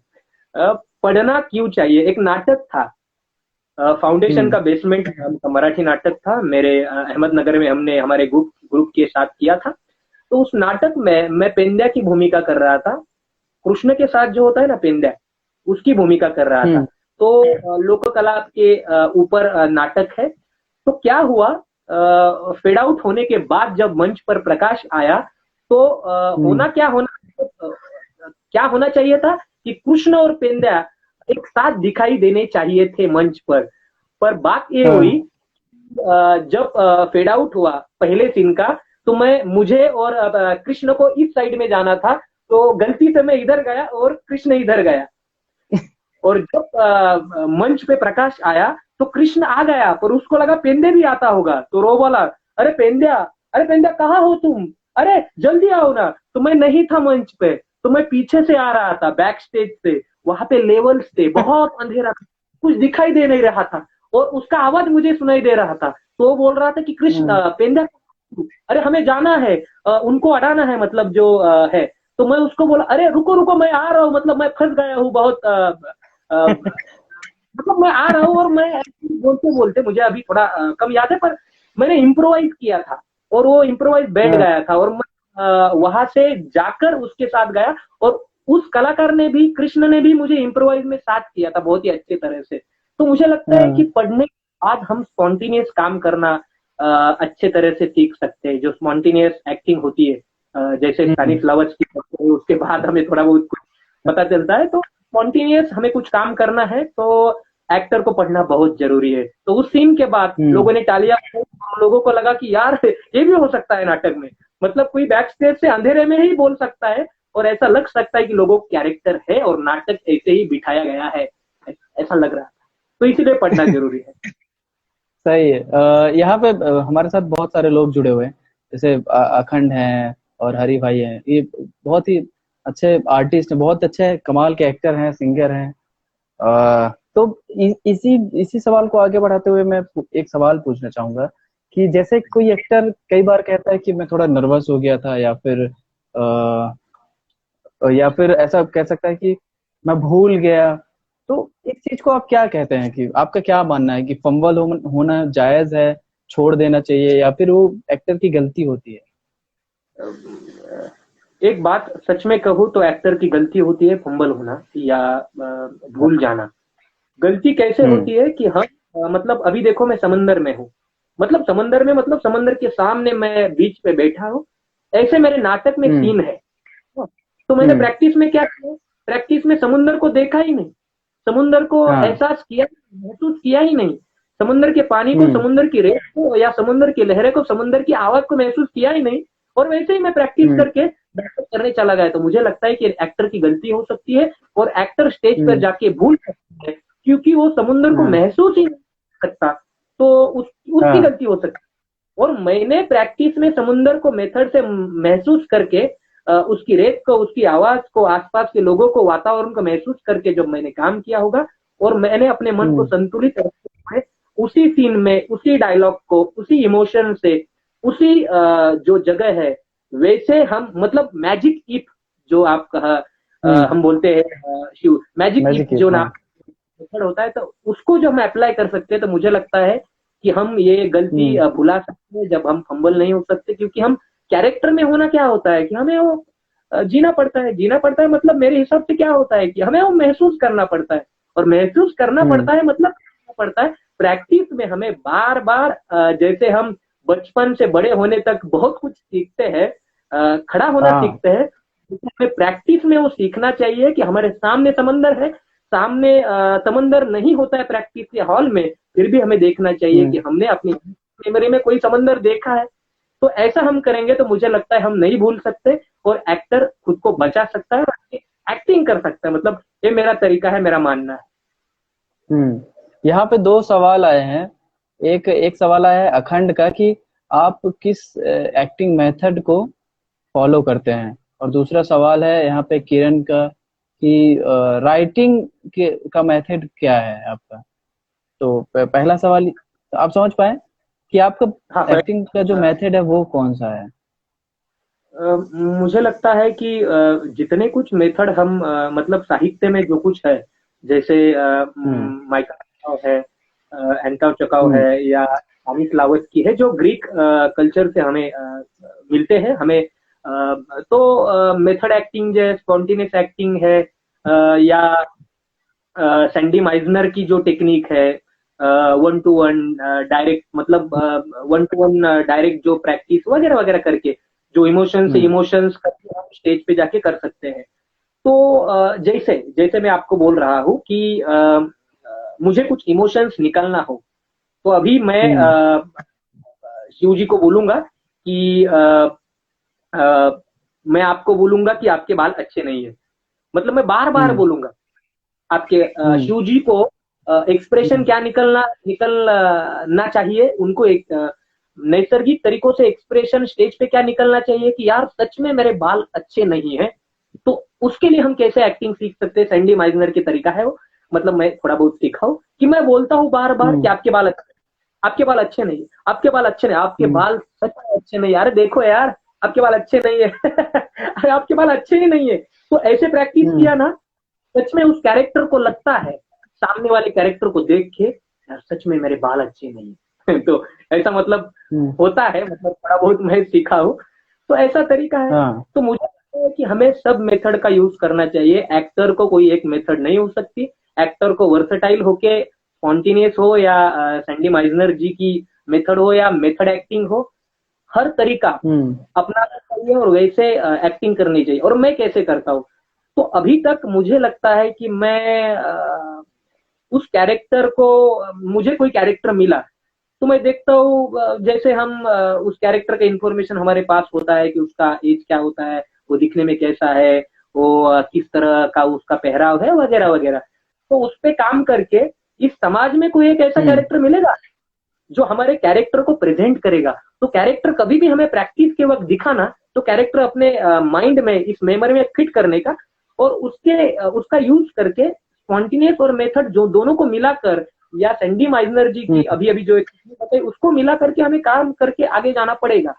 पढ़ना क्यों चाहिए? एक नाटक था, फाउंडेशन हम्म। का बेसमेंट नाम का मराठी नाटक था, मेरे अहमदनगर में हमने हमारे ग्रुप ग्रुप के साथ किया था। तो उस नाटक में मैं पेंड्या की भूमिका कर रहा था। कृष्ण के साथ जो होता है ना पेंड्या, उसकी भूमिका कर रहा था। हम्म। तो लोक कला के ऊपर नाटक है। तो क्या हुआ, फेड आउट होने के बाद जब मंच पर प्रकाश आया, तो हम्म। होना क्या होना चाहिए था कि कृष्ण और पेंड्या एक साथ दिखाई देने चाहिए थे मंच पर बात ये हुई, हाँ। जब फेड आउट हुआ पहले सीन का, तो मुझे और कृष्ण को इस साइड में जाना था, तो गलती से मैं इधर गया और कृष्ण इधर गया। और जब मंच पे प्रकाश आया तो कृष्ण आ गया, पर उसको लगा पेंदे भी आता होगा, तो रो बोला, अरे पेंद्या, अरे पेंद्या कहाँ हो तुम, अरे जल्दी आओ ना। तो मैं नहीं था मंच पे, तो मैं पीछे से आ रहा था, बैक स्टेज से। वहां पे लेवल्स थे, बहुत अंधेरा था, कुछ दिखाई दे नहीं रहा था, और उसका आवाज मुझे सुनाई दे रहा था। तो वो बोल रहा था कि कृष्ण पेंद्या, अरे हमें जाना है, उनको अड़ाना है, मतलब जो है। तो मैं उसको बोला, अरे रुको रुको, मैं आ रहा हूँ, मतलब मैं फंस गया हूँ बहुत, मतलब मैं आ रहा हूँ। और मैं बोलते बोलते, मुझे अभी थोड़ा कम याद है, पर मैंने इम्प्रोवाइज किया था, और वो इम्प्रोवाइज बैठ गया था, और मैं वहां से जाकर उसके साथ गया, और उस कलाकार ने भी, कृष्ण ने भी मुझे इम्प्रोवाइज में साथ किया था बहुत ही अच्छे तरह से। तो मुझे लगता है कि पढ़ने के बाद हम स्पॉन्टेनियस काम करना अच्छे तरह से सीख सकते हैं, जो स्पॉन्टेनियस एक्टिंग होती है, जैसे स्टैनिस्लावस की करते हैं, उसके बाद हमें थोड़ा बहुत कुछ पता चलता है। तो स्पॉन्टेनियस हमें कुछ काम करना है तो एक्टर को पढ़ना बहुत जरूरी है। तो उस सीन के बाद लोगों ने तालियां बजाई, लोगों को लगा कि यार ये भी हो सकता है नाटक में, मतलब कोई बैक स्टेज से अंधेरे में ही बोल सकता है, और ऐसा लग सकता है कि लोगों को कैरेक्टर है और नाटक ऐसे ही बिठाया गया है, ऐसा लग रहा था। तो इसीलिए पढ़ना जरूरी है। सही है। यहाँ पे हमारे साथ बहुत सारे लोग जुड़े हुए हैं, जैसे अखंड हैं और हरी भाई हैं। ये बहुत ही अच्छे आर्टिस्ट हैं, बहुत अच्छे कमाल के एक्टर हैं, सिंगर हैं। तो इसी इसी सवाल को आगे बढ़ाते हुए मैं एक सवाल पूछना चाहूंगा कि जैसे कोई एक्टर कई बार कहता है कि मैं थोड़ा नर्वस हो गया था, या फिर ऐसा कह सकता है कि मैं भूल गया। तो इस चीज को आप क्या कहते हैं, कि आपका क्या मानना है कि फंबल होना जायज है, छोड़ देना चाहिए, या फिर वो एक्टर की गलती होती है? एक बात सच में कहूँ तो एक्टर की गलती होती है फंबल होना या भूल जाना। गलती कैसे हम्म। होती है कि हम मतलब अभी देखो मैं समंदर में हूँ, मतलब समंदर में, मतलब समंदर के सामने मैं बीच पे बैठा हूँ, ऐसे मेरे नाटक में हम्म। सीन है। तो मैंने हम्म। प्रैक्टिस में क्या किया, प्रैक्टिस में समुंदर को देखा ही नहीं, समुंदर को हाँ। एहसास किया, महसूस किया ही नहीं, समुंदर के पानी को, हम्म। समुंदर की रेत को, या समुंदर की लहरें को, समुंदर की आवाज को महसूस किया ही नहीं। और वैसे ही मैं प्रैक्टिस हम्म। करके नाटक करने चला गया। तो मुझे लगता है कि एक्टर की गलती हो सकती है, और एक्टर स्टेज पर हम्म। जाके भूल सकता है, क्योंकि वो समुंदर को हाँ। महसूस ही नहीं कर सकता। तो उसकी हाँ। गलती हो सकती है। और मैंने प्रैक्टिस में समुंदर को मेथड से महसूस करके, उसकी रेत को, उसकी आवाज को, आसपास के लोगों को, वातावरण को महसूस करके जब मैंने काम किया होगा, और मैंने अपने मन को हम्म। संतुलित रखते हुए उसी सीन में, उसी डायलॉग को, उसी इमोशन से, उसी जो जगह है, वैसे हम, मतलब मैजिक ईप जो आप कहा, हम्म। हम बोलते हैं शिव मैजिक ईप मैजिक है, जो हाँ। नाम मेथड होता है, तो उसको जब हम अप्लाई कर सकते हैं तो मुझे लगता है कि हम ये गलती हम्म। भुला सकते हैं जब हम फंबल नहीं हो सकते। क्योंकि हम कैरेक्टर में होना क्या होता है कि हमें वो जीना पड़ता है, जीना पड़ता है, मतलब मेरे हिसाब से क्या होता है कि हमें वो महसूस करना पड़ता है, और महसूस करना हम्म। पड़ता है मतलब करना पड़ता है। प्रैक्टिस में हमें बार बार, जैसे हम बचपन से बड़े होने तक बहुत कुछ सीखते हैं, खड़ा होना हाँ। सीखते हैं, तो हमें प्रैक्टिस में वो सीखना चाहिए कि हमारे सामने समंदर है, सामने समंदर नहीं होता है प्रैक्टिस के हॉल में, फिर भी हमें देखना चाहिए कि हम्म। हमने अपनी मेमोरी में कोई समंदर देखा है। तो ऐसा हम करेंगे तो मुझे लगता है हम नहीं भूल सकते, और एक्टर खुद को बचा सकता है और एक्टिंग कर सकता है। मतलब ये मेरा तरीका है, मेरा मानना है। हम्म। यहाँ पे दो सवाल आए हैं। एक एक सवाल आया है अखंड का कि आप किस एक्टिंग मेथड को फॉलो करते हैं, और दूसरा सवाल है यहाँ पे किरण का कि राइटिंग के का मेथड क्या है आपका। तो पहला सवाल आप समझ पाए कि आपका हाँ, एक्टिंग का जो मेथड है वो कौन सा है? मुझे लगता है कि जितने कुछ मेथड हम, मतलब साहित्य में जो कुछ है, जैसे हम्म। माइकल चकाव है, एंटोन चकाव है, हम्म। या स्लाविस्लावस्की की है, जो ग्रीक कल्चर से हमें मिलते हैं हमें। तो मेथड एक्टिंग जो स्पॉन्टेनियस एक्टिंग है, या सैंडी माइजनर की जो टेक्निक है, वन टू वन डायरेक्ट, मतलब वन टू वन डायरेक्ट जो प्रैक्टिस वगैरह वगैरह करके, जो इमोशन से हम्म। इमोशंस करके हम स्टेज पे जाके कर सकते हैं। तो जैसे जैसे मैं आपको बोल रहा हूँ कि मुझे कुछ इमोशंस निकलना हो, तो अभी मैं हम्म। शिव जी को बोलूंगा कि मैं आपको बोलूंगा कि आपके बाल अच्छे नहीं है, मतलब मैं बार बार हम्म। बोलूंगा, आपके शिव जी को एक्सप्रेशन क्या निकलना चाहिए, उनको एक नैसर्गिक तरीकों से एक्सप्रेशन स्टेज पे क्या निकलना चाहिए कि यार सच में मेरे बाल अच्छे नहीं है, तो उसके लिए हम कैसे एक्टिंग सीख सकते हैं। सैंडी माइजनर की तरीका है वो, मतलब मैं थोड़ा बहुत सीखा हूँ कि मैं बोलता हूँ बार बार कि आपके बाल अच्छे, आपके बाल अच्छे नहीं, आपके बाल अच्छे नहीं, आपके बाल सच में अच्छे नहीं, यार देखो यार आपके बाल अच्छे नहीं है अरे आपके बाल अच्छे ही नहीं है। तो ऐसे प्रैक्टिस किया ना, सच में उस कैरेक्टर को लगता है, सामने वाले कैरेक्टर को देख के यार सच में मेरे बाल अच्छे नहीं है तो ऐसा मतलब होता है, मतलब थोड़ा बहुत मैं सीखा हूँ, तो ऐसा तरीका है। हाँ। तो मुझे लगता है कि हमें सब मेथड का यूज करना चाहिए, एक्टर को कोई एक मेथड नहीं हो सकती, एक्टर को वर्सेटाइल होके स्पॉन्टेनियस हो या सैंडी माइजनर जी की मेथड हो या मेथड एक्टिंग हो, हर तरीका अपनाना चाहिए और वैसे एक्टिंग करनी चाहिए। और मैं कैसे करता हूँ, तो अभी तक मुझे लगता है कि मैं उस कैरेक्टर को, मुझे कोई कैरेक्टर मिला तो मैं देखता हूँ जैसे हम उस कैरेक्टर का इंफॉर्मेशन हमारे पास होता है कि उसका एज क्या होता है, वो दिखने में कैसा है, वो किस तरह का उसका पहराव है, वगैरह वगैरह। तो उस पे काम करके इस समाज में कोई एक ऐसा कैरेक्टर मिलेगा जो हमारे कैरेक्टर को प्रेजेंट करेगा। तो कैरेक्टर कभी भी हमें प्रैक्टिस के वक्त दिखा ना, तो कैरेक्टर अपने माइंड में इस मेमोरी में फिट करने का और उसका यूज करके स्पॉन्टेनियस और मेथड जो दोनों को मिलाकर, या सैंडी माइजनर जी की अभी अभी जो एक बताई उसको मिला करके हमें काम करके आगे जाना पड़ेगा।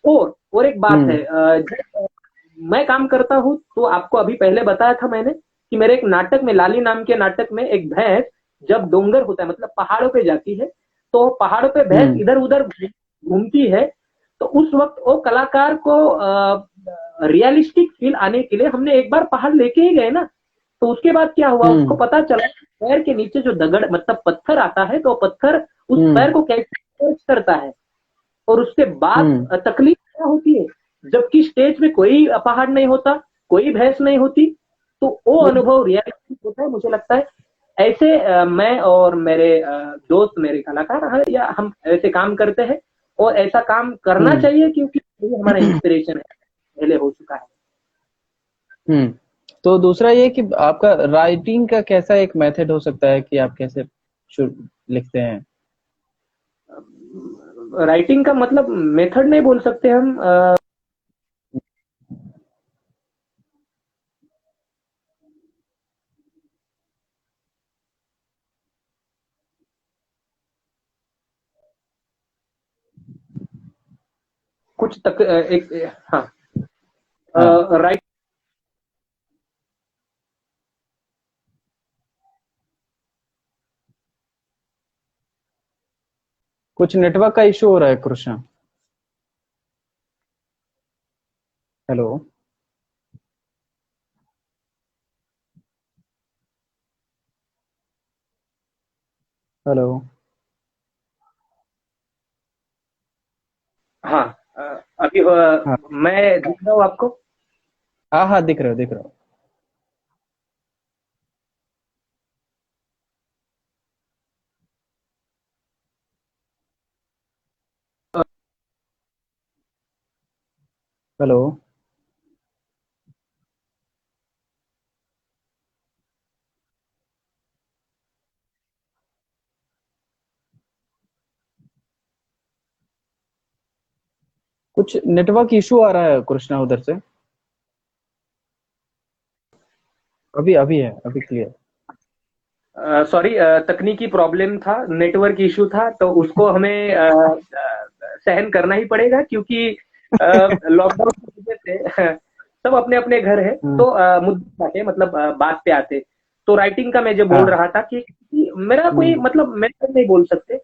और एक बात है, जब मैं काम करता हूँ तो आपको अभी पहले बताया था मैंने कि मेरे एक नाटक में, लाली नाम के नाटक में, एक भैंस जब डोंगर होता है मतलब पहाड़ों पे जाती है, तो पहाड़ों पे भैंस इधर उधर घूमती है, तो उस वक्त वो कलाकार को रियलिस्टिक फील आने के लिए हमने एक बार पहाड़ लेके ही गए ना। तो उसके बाद क्या हुआ, उसको पता चला पैर के नीचे जो दगड़ मतलब पत्थर आता है, तो पत्थर उस पैर को कैसे खर्च करता है और उसके बाद तकलीफ क्या होती है, जबकि स्टेज में कोई पहाड़ नहीं होता, कोई भैंस नहीं होती। तो वो अनुभव रियलिस्टिक होता है, मुझे लगता है। ऐसे मैं और मेरे दोस्त, मेरे कलाकार हैं, या हम ऐसे काम करते हैं और ऐसा काम करना चाहिए क्योंकि ये हमारा इंस्पिरेशन है, पहले हो चुका है। तो दूसरा ये कि आपका राइटिंग का कैसा एक मेथड हो सकता है कि आप कैसे लिखते हैं? राइटिंग का मतलब मेथड नहीं बोल सकते हम, कुछ तक एक, हाँ, राइट। कुछ नेटवर्क का इशू हो रहा है कृष्णा। हेलो। हेलो। हाँ, अभी हाँ मैं दिख रहा हूँ आपको? हाँ हाँ, दिख रहा हो दिख रहा हो। हेलो। कुछ नेटवर्क इशू आ रहा है कृष्णा उधर से। अभी अभी है, अभी क्लियर। सॉरी, तकनीकी प्रॉब्लम था, नेटवर्क इशू था, तो उसको हमें सहन करना ही पड़ेगा क्योंकि लॉकडाउन की वजह से सब अपने अपने घर है। तो मुद्दे आते, मतलब बात पे आते। तो राइटिंग का मैं जो बोल हाँ। रहा था कि मेरा कोई मतलब मैं तो नहीं बोल सकते,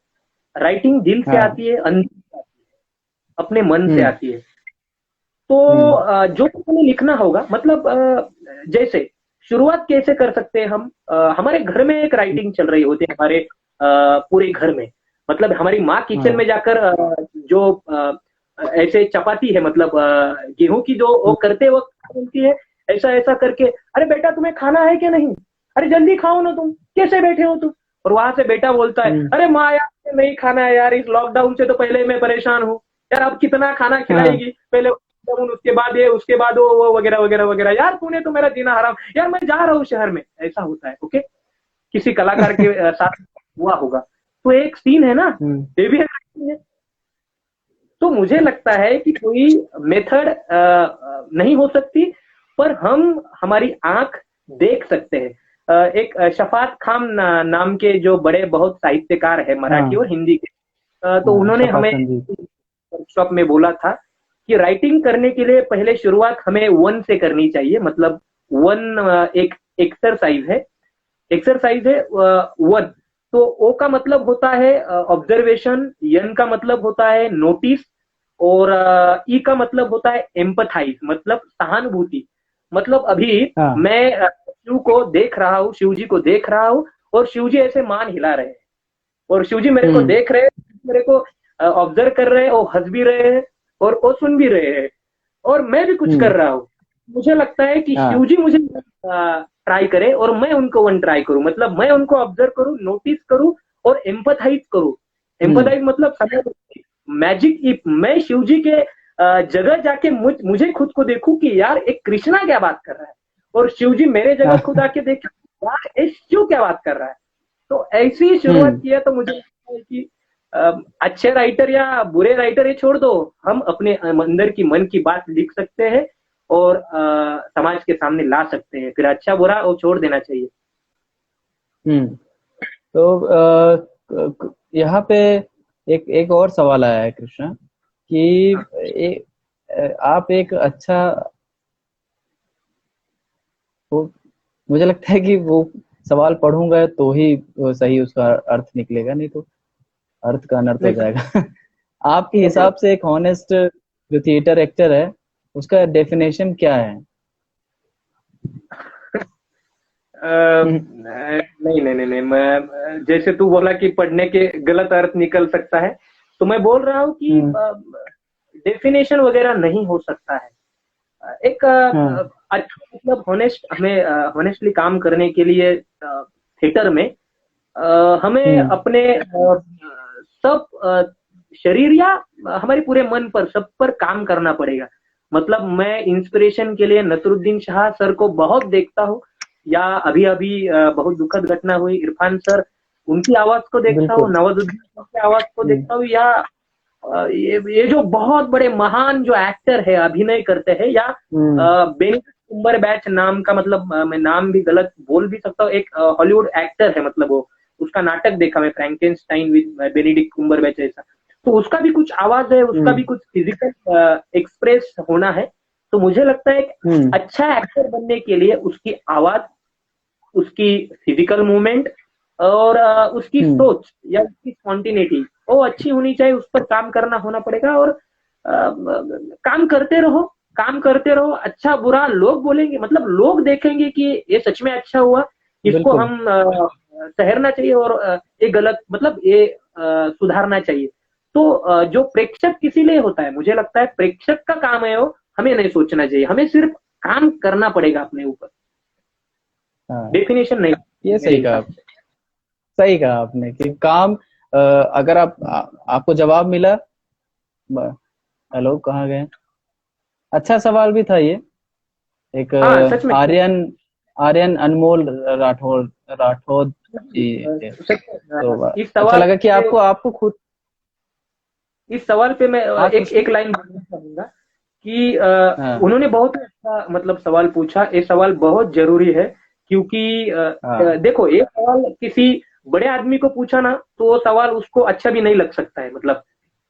राइटिंग दिल से हाँ। आती है, अंदर से आती है, अपने मन से हम्म। आती है। तो जो हमें लिखना होगा, मतलब जैसे शुरुआत कैसे कर सकते हैं हम, हमारे घर में एक राइटिंग चल रही होती है, हमारे पूरे घर में, मतलब हमारी माँ किचन हाँ। में जाकर जो ऐसे चपाती है, मतलब गेहूं की जो वो करते वक्त बोलती है ऐसा ऐसा करके, अरे बेटा तुम्हें खाना है क्या नहीं, अरे जल्दी खाओ ना, तुम कैसे बैठे हो तुम। और वहां से बेटा बोलता है, हम्म। अरे माँ यार नहीं खाना है यार, इस लॉकडाउन से तो पहले मैं परेशान हूँ यार, अब कितना खाना हाँ। खिलाएगी, पहले जामुन, उसके बाद ये, उसके बाद वो वगैरह वगैरह वगैरह। यार तूने तो मेरा जीना हराम, यार मैं जा रहा हूँ शहर में, ऐसा होता है। ओके, किसी कलाकार के साथ हुआ होगा। तो एक सीन है ना, ये भी है। तो मुझे लगता है कि कोई मेथड नहीं हो सकती, पर हम हमारी आंख देख सकते हैं। एक शफात खान नाम के जो बड़े बहुत साहित्यकार है मराठी और हिंदी के, तो उन्होंने शफात हमें खान जी। वर्कशॉप में बोला था कि राइटिंग करने के लिए पहले शुरुआत हमें वन से करनी चाहिए। मतलब वन एक एक्सरसाइज है वन। तो ओ का मतलब होता है ऑब्जर्वेशन, यन का मतलब होता है नोटिस, और ई का मतलब होता है एम्पथाइज, मतलब सहानुभूति। मतलब अभी हाँ। मैं शिव को देख रहा हूँ, शिव जी को देख रहा हूँ, और शिव जी ऐसे मान हिला रहे हैं, और शिव जी मेरे को देख रहे हैं, मेरे को ऑब्जर्व कर रहे हैं, और हंस भी रहे हैं, और वो सुन भी रहे हैं, और मैं भी कुछ कर रहा हूँ। मुझे लगता है कि हाँ। शिव जी मुझे ट्राई करे और मैं उनको वन ट्राई करूं। मतलब मैं उनको ऑब्जर्व करूं, नोटिस करूं, और एम्पथाइज करूं। एम्पथाइज मतलब समझ, मैजिक इफ मैं शिव जी के जगह जाके मुझे खुद को देखूं कि यार एक कृष्णा क्या बात कर रहा है, और शिव जी मेरे जगह खुद आके देखे यार ये शिव क्या बात कर रहा है। तो ऐसी ही शुरुआत किया। तो मुझे लगता है कि अच्छे राइटर या बुरे राइटर ये छोड़ दो, हम अपने अंदर की मन की बात लिख सकते हैं, और समाज के सामने ला सकते हैं। फिर अच्छा बुरा वो छोड़ देना चाहिए। तो यहाँ पे एक एक और सवाल आया है कृष्णा कि आप एक अच्छा, वो मुझे लगता है कि वो सवाल पढ़ूंगा तो ही वो सही उसका अर्थ निकलेगा, नहीं तो अर्थ का अनर्थ हो नहीं जाएगा। आपके तो हिसाब से एक हॉनेस्ट जो थिएटर एक्टर है उसका डेफिनेशन क्या है? नहीं नहीं नहीं नहीं, मैं जैसे तू बोला कि पढ़ने के गलत अर्थ निकल सकता है, तो मैं बोल रहा हूँ कि डेफिनेशन वगैरह नहीं हो सकता है। एक अच्छा, मतलब हॉनेस्ट, हमें हॉनेस्टली काम करने के लिए थिएटर में हमें अपने सब शरीर या हमारे पूरे मन पर, सब पर काम करना पड़ेगा। मतलब मैं इंस्पिरेशन के लिए नसरुद्दीन शाह सर को बहुत देखता हूँ, या अभी अभी बहुत दुखद घटना हुई इरफान सर, उनकी आवाज को देखता हूँ, बिल्कुल। नवाजुद्दीन सर की आवाज को देखता हूँ, या ये जो बहुत बड़े महान जो एक्टर है, अभिनय करते हैं, या बेनिडिक्ट कुम्बरबैच नाम का, मतलब मैं नाम भी गलत बोल भी सकता हूँ, एक हॉलीवुड एक्टर है। मतलब वो, उसका नाटक देखा मैं, फ्रैंकेनस्टाइन विद बेनिडिक्ट कुम्बरबैच ऐसा। तो उसका भी कुछ आवाज है, उसका भी कुछ फिजिकल एक्सप्रेस होना है। तो मुझे लगता है एक अच्छा एक्टर बनने के लिए उसकी आवाज, उसकी फिजिकल मूवमेंट, और उसकी सोच या उसकी स्पॉन्टिनिटी वो अच्छी होनी चाहिए। उस पर काम करना होना पड़ेगा, और काम करते रहो, काम करते रहो। अच्छा बुरा लोग बोलेंगे, मतलब लोग देखेंगे कि ये सच में अच्छा हुआ, इसको बिल्कुल। हम सहरना चाहिए, और ये गलत, मतलब ये सुधारना चाहिए। तो जो प्रेक्षक किसी लिए होता है, मुझे लगता है प्रेक्षक का काम है वो, हमें नहीं सोचना चाहिए, हमें सिर्फ काम करना पड़ेगा अपने ऊपर। हाँ, डेफिनेशन नहीं ये मेरे सही हिसाब कहा। से। सही कहा आपने कि काम, अगर आपको जवाब मिला। हेलो, कहाँ गए? अच्छा सवाल भी था ये। एक हाँ सच में। आर्यन आर्यन अनमोल राठौड़ राठौड़ जी थे। तो इस अच्छा सवाल लगा कि पे, आपको खुद। इस सवाल पे मैं हाँ एक कृष्ण। एक लाइन बोलना चाहूंगा कि हाँ। उन्होंने बहुत अच्छा, मतलब सवाल पूछा। ये सवाल बहुत जरूरी है, क्योंकि हाँ। देखो, ये सवाल किसी बड़े आदमी को पूछा ना, तो वो सवाल उसको अच्छा भी नहीं लग सकता है। मतलब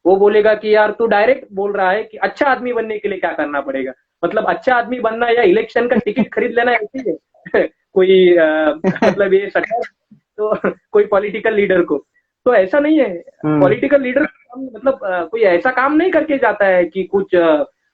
वो बोलेगा कि यार तू डायरेक्ट बोल रहा है कि अच्छा आदमी बनने के लिए क्या करना पड़ेगा। मतलब अच्छा आदमी बनना या इलेक्शन का टिकट खरीद लेना ऐसी है कोई मतलब ये सरकार, तो कोई पॉलिटिकल लीडर को, तो ऐसा नहीं है। हम्म। पॉलिटिकल लीडर मतलब कोई ऐसा काम नहीं करके जाता है कि कुछ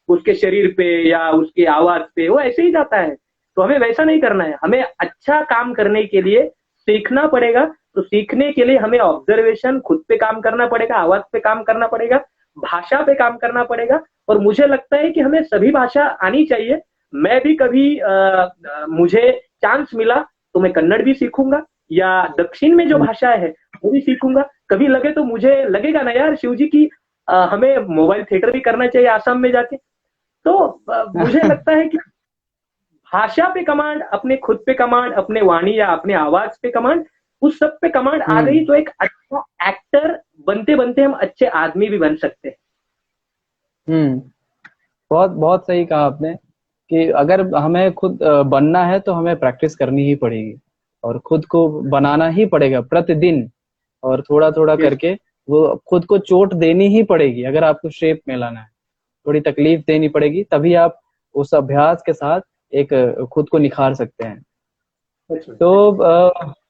उसके शरीर पे या उसकी आवाज पे, वो ऐसे ही जाता है। तो हमें वैसा नहीं करना है, हमें अच्छा काम करने के लिए सीखना पड़ेगा। तो सीखने के लिए हमें ऑब्जर्वेशन, खुद पे काम करना पड़ेगा, आवाज पे काम करना पड़ेगा, भाषा पे काम करना पड़ेगा। और मुझे लगता है कि हमें सभी भाषा आनी चाहिए। मैं भी कभी मुझे चांस मिला तो मैं कन्नड़ भी सीखूंगा, या दक्षिण में जो भाषा है वो भी सीखूंगा। कभी लगे तो मुझे लगेगा ना यार शिव जी की हमें मोबाइल थिएटर भी करना चाहिए आसाम में जाके। तो मुझे लगता है कि भाषा पे कमांड, अपने खुद पे कमांड, अपने वाणी या अपने आवाज पे कमांड, उस सब पे कमांड आ गई तो एक अच्छा एक्टर बनते बनते हम अच्छे आदमी भी बन सकते हैं। हम्म। बहुत बहुत सही कहा आपने कि अगर हमें खुद बनना है तो हमें प्रैक्टिस करनी ही पड़ेगी और खुद को बनाना ही पड़ेगा प्रतिदिन, और थोड़ा थोड़ा यस। करके वो खुद को चोट देनी ही पड़ेगी अगर आपको शेप में लाना है। थोड़ी तकलीफ देनी पड़ेगी, तभी आप उस अभ्यास के साथ एक खुद को निखार सकते हैं। तो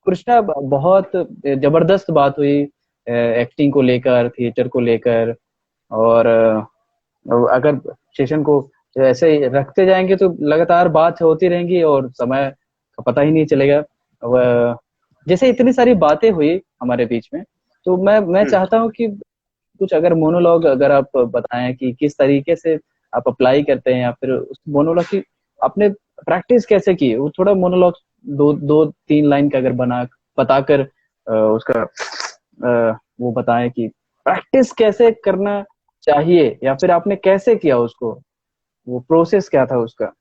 कृष्णा, बहुत जबरदस्त बात हुई एक्टिंग को लेकर, थिएटर को लेकर। और अगर सेशन को ऐसे ही रखते जाएंगे तो लगातार बात होती रहेंगी और समय का पता ही नहीं चलेगा। जैसे इतनी सारी बातें हुई हमारे बीच में, तो मैं चाहता हूँ कि कुछ अगर मोनोलॉग अगर आप बताएं कि किस तरीके से आप अप्लाई करते हैं, या फिर उस मोनोलॉग की आपने प्रैक्टिस कैसे की, वो थोड़ा मोनोलॉग दो दो तीन लाइन का अगर बताकर उसका वो बताएं कि प्रैक्टिस कैसे करना चाहिए, या फिर आपने कैसे किया उसको, वो प्रोसेस क्या था उसका।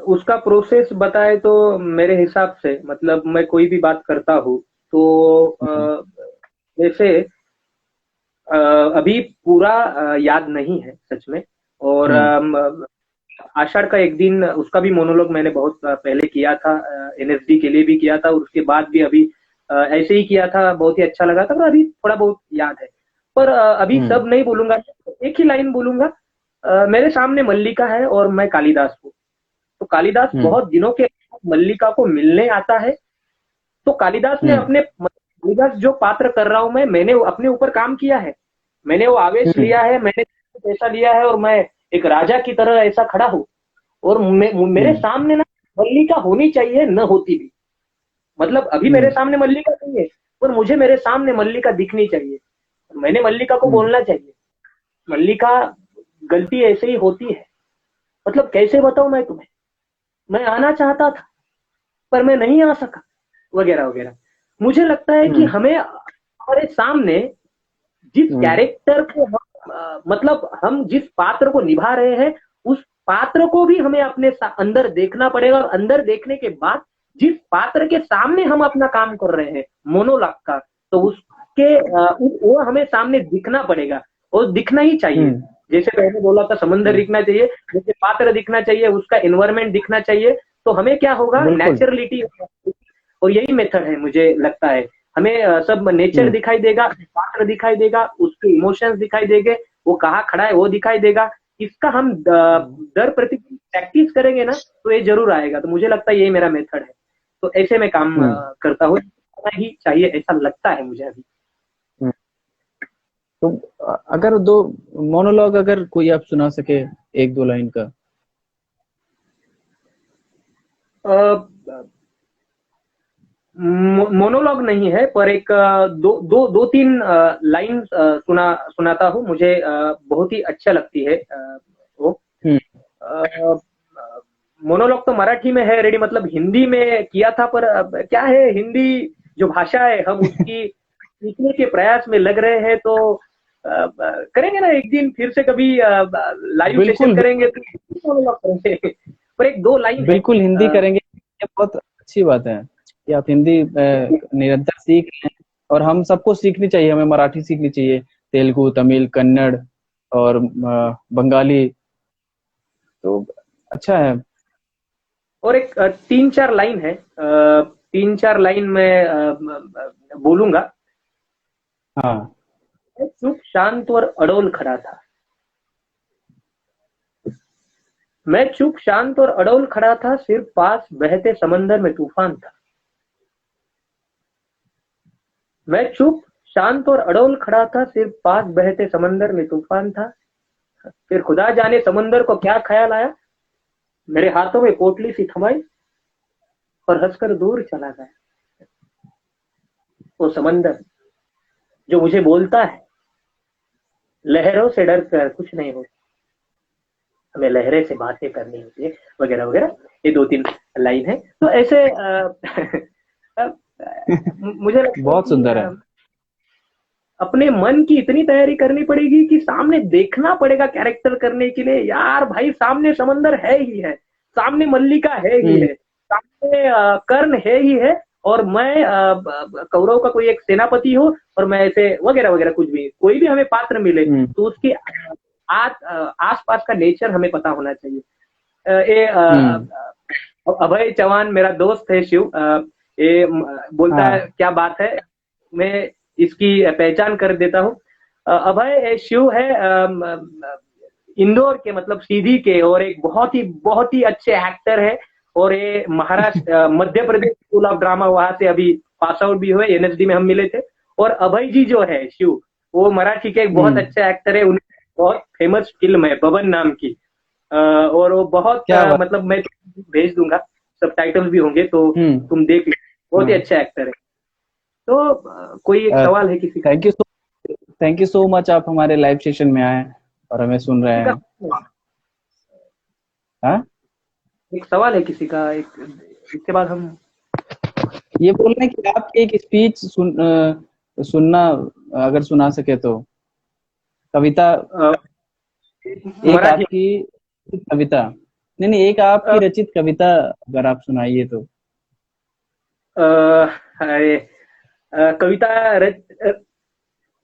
उसका प्रोसेस बताए तो मेरे हिसाब से, मतलब मैं कोई भी बात करता हूँ तो हम्म। जैसे अभी पूरा याद नहीं है सच में। और हम्म। आषाढ़ का एक दिन उसका भी मोनोलॉग मैंने बहुत पहले किया था, एनएसडी के लिए भी किया था, और उसके बाद भी अभी ऐसे ही किया था, बहुत ही अच्छा लगा था, पर अभी थोड़ा बहुत याद है। पर अभी हम्म। सब नहीं बोलूंगा, एक ही लाइन बोलूंगा। मेरे सामने मल्लिका है और मैं कालिदास हूँ। तो कालिदास हम्म। बहुत दिनों के बाद मल्लिका को मिलने आता है। तो कालिदास ने हम्म। अपने, कालिदास जो पात्र कर रहा हूं मैंने अपने ऊपर काम किया है। मैंने वो आवेश हम्म। लिया है, मैंने पैसा लिया है, और मैं एक राजा की तरह ऐसा खड़ा हूं। और मेरे हम्म। सामने ना मल्लिका होनी चाहिए, न होती भी। मतलब अभी मेरे हम्म। सामने मल्लिका नहीं है, पर मुझे मेरे सामने मल्लिका दिखनी चाहिए। मैंने मल्लिका को हम्म। बोलना चाहिए, मल्लिका गलती ऐसे ही होती है। मतलब कैसे बताऊं मैं तुम्हें, मैं आना चाहता था पर मैं नहीं आ सका, वगैरह वगैरह। मुझे लगता है कि हम्म। हमें हमारे सामने जिस हम्म। कैरेक्टर को हम मतलब हम जिस पात्र को निभा रहे हैं, उस पात्र को भी हमें अपने अंदर देखना पड़ेगा। और अंदर देखने के बाद जिस पात्र के सामने हम अपना काम कर रहे हैं मोनोलॉग का, तो उसके वो हमें सामने दिखना पड़ेगा, और दिखना ही चाहिए। हम्म। जैसे मैंने बोला था, समंदर हम्म। दिखना चाहिए, जैसे पात्र दिखना चाहिए, उसका एनवायरमेंट दिखना चाहिए। तो हमें क्या होगा, बिल्कुल। नेचुरलिटी। और यही मेथड है मुझे लगता है। हमें सब नेचर हम्म। दिखाई देगा, पात्र दिखाई देगा, उसके इमोशंस दिखाई देंगे, वो कहाँ खड़ा है वो दिखाई देगा। इसका हम हम्म। दर प्रतिदिन प्रैक्टिस करेंगे ना, तो ये जरूर आएगा। तो मुझे लगता है यही मेरा मेथड है। तो ऐसे मैं काम हम्म। करता हूँ, ही चाहिए ऐसा लगता है मुझे अभी। हम्म। तो अगर दो मोनोलॉग अगर कोई आप सुना सके, एक दो लाइन का। मोनोलॉग नहीं है, पर एक दो तीन लाइन सुनाता हूँ। मुझे बहुत ही अच्छा लगती है वो। हम्म। मोनोलॉग तो मराठी में है रेडी, मतलब हिंदी में किया था, पर अब क्या है, हिंदी जो भाषा है हम उसकी सीखने के प्रयास में लग रहे हैं। तो करेंगे ना एक दिन फिर से कभी लाइव सेशन बिल्कुल करेंगे तो मोनोलॉग करेंगे। पर एक दो लाइन है। बिल्कुल हिंदी करेंगे, ये बहुत अच्छी बात है कि आप हिंदी निरंतर सीख रहे हैं। और हम सबको सीखनी चाहिए, हमें मराठी सीखनी चाहिए, तेलुगु, तमिल, कन्नड़ और बंगाली। तो अच्छा है। और एक तीन चार लाइन है, तीन चार लाइन में बोलूंगा। हाँ। मैं चुप शांत और अडोल खड़ा था। मैं चुप शांत और अडोल खड़ा था, सिर्फ पास बहते समंदर में तूफान था। मैं चुप शांत और अडोल खड़ा था, सिर्फ पास बहते समंदर में तूफान था। फिर खुदा जाने समंदर को क्या ख्याल आया, मेरे हाथों में पोटली सी थमाई और हंसकर दूर चला गया। वो समंदर जो मुझे बोलता है, लहरों से डर कर कुछ नहीं होता, हमें लहरें से बातें करनी होती है, वगैरह वगैरह। ये दो तीन लाइन है। तो ऐसे मुझे लगता है बहुत कि सुंदर है। अपने मन की इतनी तैयारी करनी पड़ेगी कि सामने देखना पड़ेगा कैरेक्टर करने के लिए, यार भाई सामने समंदर है ही है, सामने मल्लिका है ही है, सामने कर्ण है ही है, और मैं कौरव का कोई एक सेनापति हो, और मैं ऐसे वगैरह वगैरह कुछ भी, कोई भी हमें पात्र मिले तो उसके आस पास का नेचर हमें पता होना चाहिए। ये अभय चौहान मेरा दोस्त है शिव, ये बोलता है क्या बात है, मैं इसकी पहचान कर देता हूँ। अभय शिव है इंदौर के, मतलब सीधी के, और एक बहुत ही अच्छे एक्टर है, और ये Maharashtra Madhya Pradesh school of drama, वहां से अभी पास आउट भी हुए, एनएसडी में हम मिले थे। और अभय जी जो है शिव, वो मराठी के एक बहुत अच्छे एक्टर है, उनकी बहुत फेमस फिल्म है बबन नाम की, और वो बहुत मतलब मैं भेज दूंगा, सब टाइटल भी होंगे तो तुम देख लो, बहुत ही अच्छा एक्टर है। तो कोई एक सवाल है किसी का? थैंक यू सो मच, आप हमारे लाइव सेशन में आए और हमें सुन रहे हैं। हाँ, एक सवाल है किसी का? इसके बाद हम ये बोल रहे हैं कि आपकी एक स्पीच सुनना, अगर सुना सके तो, कविता, एक आपकी कविता, नहीं एक आपकी रचित कविता अगर आप सुनाइए तो। अरे कविता